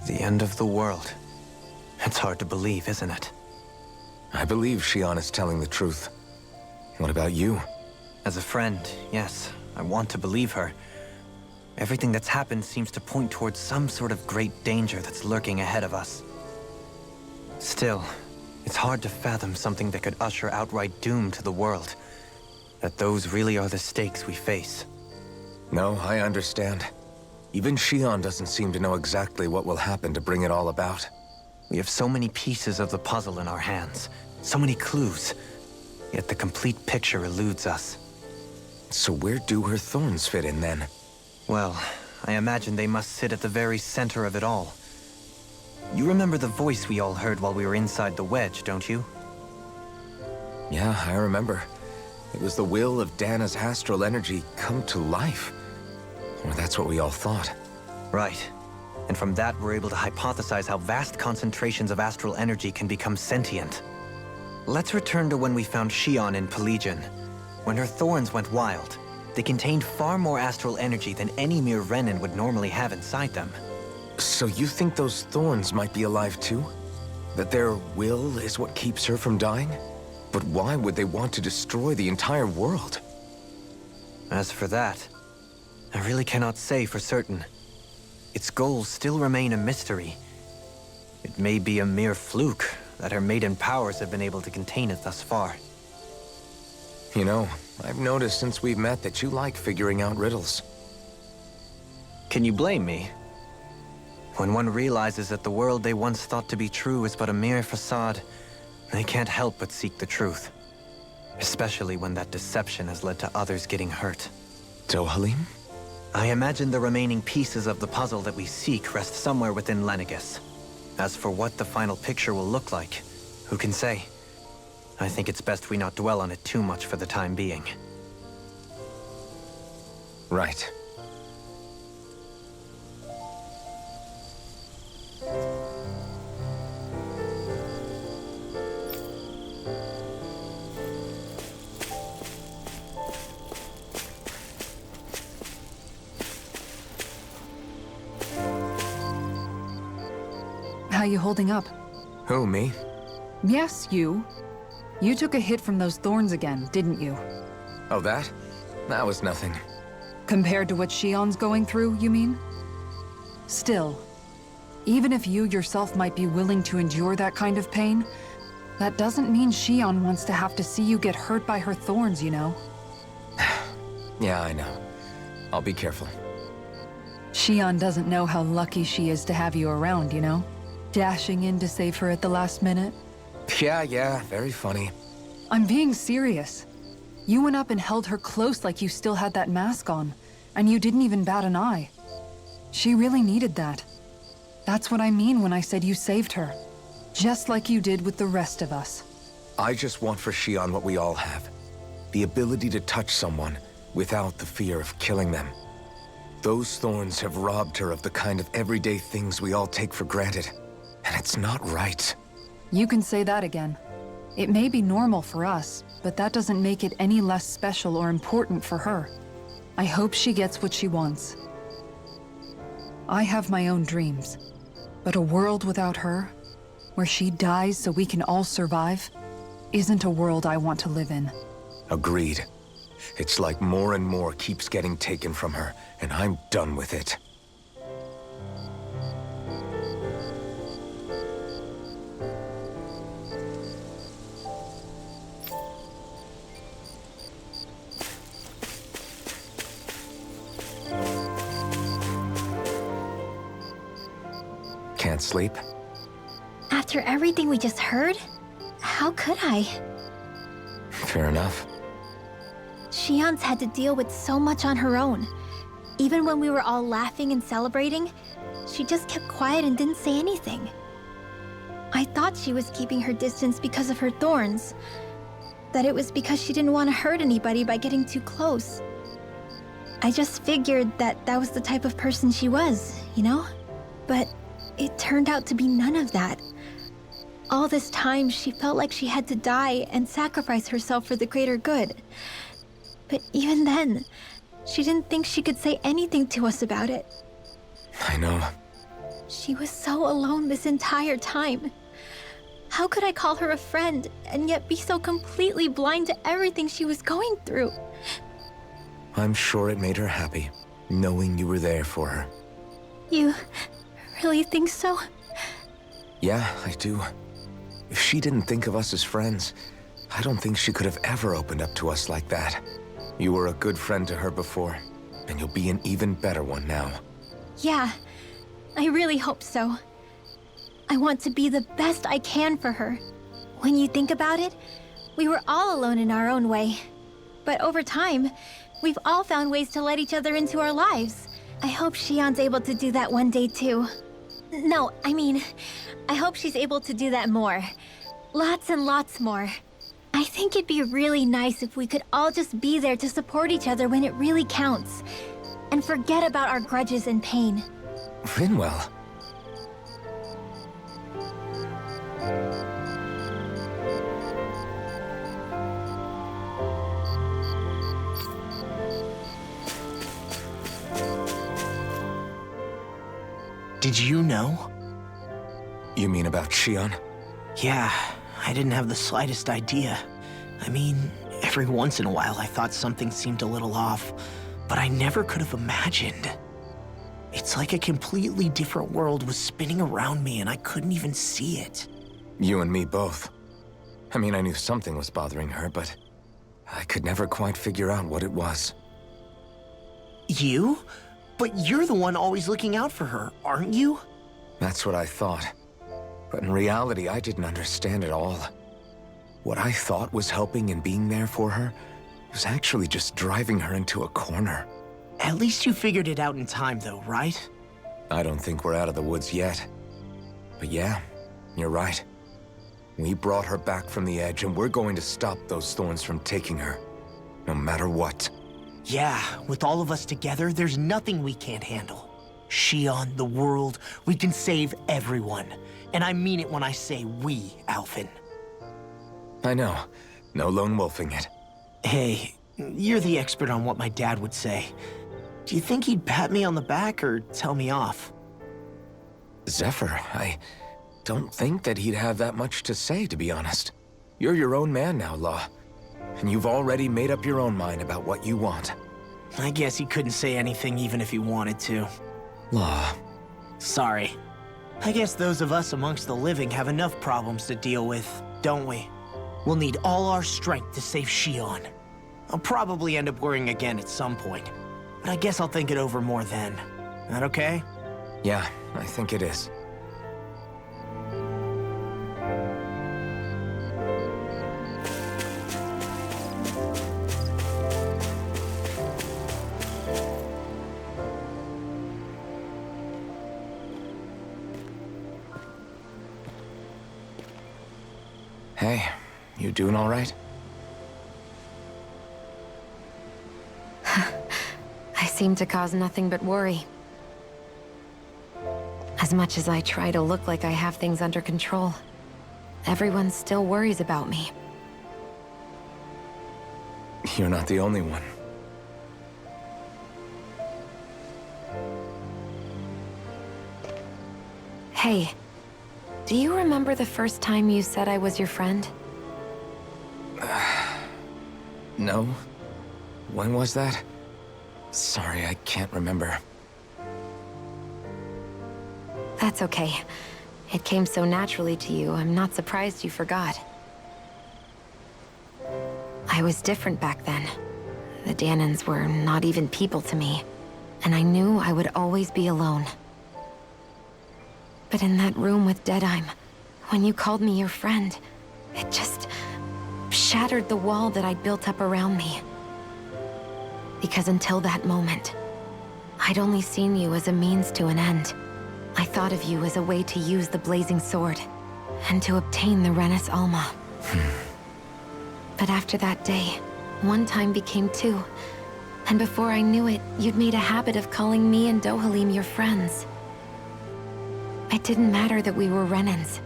The end of the world. It's hard to believe, isn't it? I believe Shionne is telling the truth. What about you? As a friend, yes, I want to believe her. Everything that's happened seems to point towards some sort of great danger that's lurking ahead of us. Still, it's hard to fathom something that could usher outright doom to the world. That those really are the stakes we face. No, I understand. Even Shionne doesn't seem to know exactly what will happen to bring it all about. We have so many pieces of the puzzle in our hands, so many clues, yet the complete picture eludes us. So where do her thorns fit in then? Well, I imagine they must sit at the very center of it all. You remember the voice we all heard while we were inside the wedge, don't you? Yeah, I remember. It was the will of Dahna's astral energy come to life. Or that's what we all thought. Right. And from that, we're able to hypothesize how vast concentrations of astral energy can become sentient. Let's return to when we found Shionne in Pelagian. When her thorns went wild, they contained far more astral energy than any mere Renin would normally have inside them. So you think those thorns might be alive too? That their will is what keeps her from dying? But why would they want to destroy the entire world? As for that, I really cannot say for certain. Its goals still remain a mystery. It may be a mere fluke that her maiden powers have been able to contain it thus far. You know, I've noticed since we've met that you like figuring out riddles. Can you blame me? When one realizes that the world they once thought to be true is but a mere facade, they can't help but seek the truth. Especially when that deception has led to others getting hurt. Dohalim? I imagine the remaining pieces of the puzzle that we seek rest somewhere within Lenegis. As for what the final picture will look like, who can say? I think it's best we not dwell on it too much for the time being. Right. how you holding up? Who, me? Yes, you. You took a hit from those thorns again, didn't you? Oh, that? That was nothing. Compared to what Shionne's going through, you mean? Still, even if you yourself might be willing to endure that kind of pain, that doesn't mean Shionne wants to have to see you get hurt by her thorns, you know? Yeah, I know. I'll be careful. Shionne doesn't know how lucky she is to have you around, you know? Dashing in to save her at the last minute. Yeah, very funny. I'm being serious. You went up and held her close like you still had that mask on, and you didn't even bat an eye. She really needed that. That's what I mean when I said you saved her. Just like you did with the rest of us. I just want for Shionne what we all have. The ability to touch someone without the fear of killing them. Those thorns have robbed her of the kind of everyday things we all take for granted. And it's not right. You can say that again. It may be normal for us, but that doesn't make it any less special or important for her. I hope she gets what she wants. I have my own dreams, but a world without her, where she dies so we can all survive, isn't a world I want to live in. Agreed. It's like more and more keeps getting taken from her, and I'm done with it. Can't sleep? After everything we just heard, how could I? Fair enough. Shionne's had to deal with so much on her own. Even when we were all laughing and celebrating, she just kept quiet and didn't say anything. I thought she was keeping her distance because of her thorns. That it was because she didn't want to hurt anybody by getting too close. I just figured that that was the type of person she was, you know? But it turned out to be none of that. All this time, she felt like she had to die and sacrifice herself for the greater good. But even then, she didn't think she could say anything to us about it. I know. She was so alone this entire time. How could I call her a friend and yet be so completely blind to everything she was going through? I'm sure it made her happy, knowing you were there for her. You really think so? Yeah, I do. If she didn't think of us as friends, I don't think she could have ever opened up to us like that. You were a good friend to her before, and you'll be an even better one now. Yeah, I really hope so. I want to be the best I can for her. When you think about it, we were all alone in our own way. But over time, we've all found ways to let each other into our lives. I hope Shionne's able to do that one day too. No, I mean, I hope she's able to do that more. Lots and lots more. I think it'd be really nice if we could all just be there to support each other when it really counts. And forget about our grudges and pain. Rinwell. Did you know? You mean about Shionne? Yeah, I didn't have the slightest idea. I mean, every once in a while I thought something seemed a little off, but I never could have imagined. It's like a completely different world was spinning around me and I couldn't even see it. You and me both. I mean, I knew something was bothering her, but I could never quite figure out what it was. You? But you're the one always looking out for her, aren't you? That's what I thought. But in reality, I didn't understand it all. What I thought was helping and being there for her was actually just driving her into a corner. At least you figured it out in time, though, right? I don't think we're out of the woods yet. But yeah, you're right. We brought her back from the edge, and we're going to stop those thorns from taking her, no matter what. Yeah, with all of us together, there's nothing we can't handle. Shionne, the world, we can save everyone. And I mean it when I say we, Alphen. I know. No lone wolfing it. Hey, you're the expert on what my dad would say. Do you think he'd pat me on the back or tell me off? Zephyr, don't think that he'd have that much to say, to be honest. You're your own man now, Law. And you've already made up your own mind about what you want. I guess he couldn't say anything even if he wanted to. Law. Sorry. I guess those of us amongst the living have enough problems to deal with, don't we? We'll need all our strength to save Shionne. I'll probably end up worrying again at some point, but I guess I'll think it over more then. That okay? Yeah, I think it is. Hey, you doing all right? I seem to cause nothing but worry. As much as I try to look like I have things under control, everyone still worries about me. You're not the only one. Hey, do you remember the first time you said I was your friend? No? When was that? Sorry, I can't remember. That's okay. It came so naturally to you, I'm not surprised you forgot. I was different back then. The Dahnans were not even people to me, and I knew I would always be alone. But in that room with Deadheim, when you called me your friend, it just shattered the wall that I'd built up around me. Because until that moment, I'd only seen you as a means to an end. I thought of you as a way to use the blazing sword, and to obtain the Renis Alma. But after that day, one time became two, and before I knew it, you'd made a habit of calling me and Dohalim your friends. It didn't matter that we were Renans.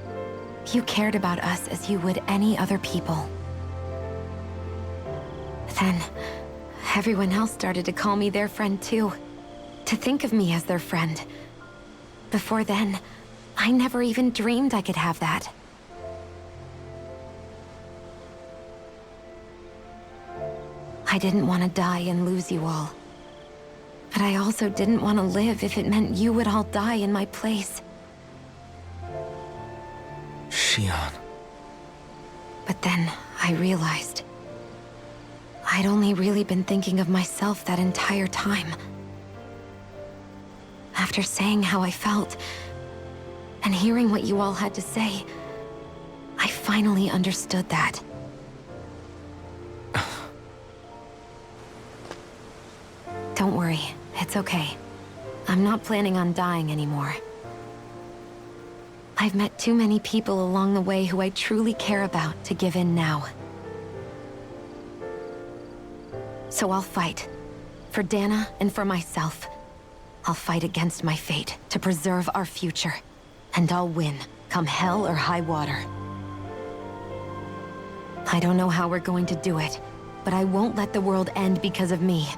You cared about us as you would any other people. Then, everyone else started to call me their friend too, to think of me as their friend. Before then, I never even dreamed I could have that. I didn't want to die and lose you all. But I also didn't want to live if it meant you would all die in my place. Shionne. But then, I realized I'd only really been thinking of myself that entire time. After saying how I felt, and hearing what you all had to say, I finally understood that. Don't worry, it's okay. I'm not planning on dying anymore. I've met too many people along the way who I truly care about to give in now. So I'll fight. For Dahna and for myself. I'll fight against my fate to preserve our future. And I'll win, come hell or high water. I don't know how we're going to do it, but I won't let the world end because of me.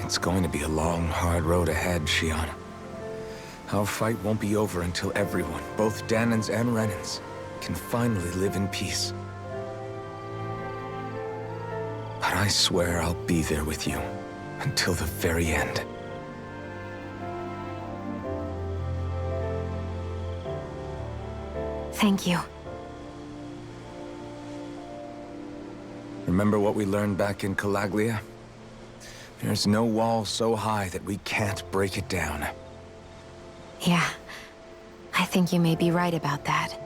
It's going to be a long, hard road ahead, Shionne. Our fight won't be over until everyone, both Dahnans and Renans, can finally live in peace. But I swear I'll be there with you until the very end. Thank you. Remember what we learned back in Calaglia? There's no wall so high that we can't break it down. Yeah, I think you may be right about that.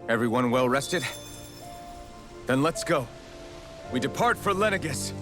Everyone well rested? Then let's go. We depart for Lenegis.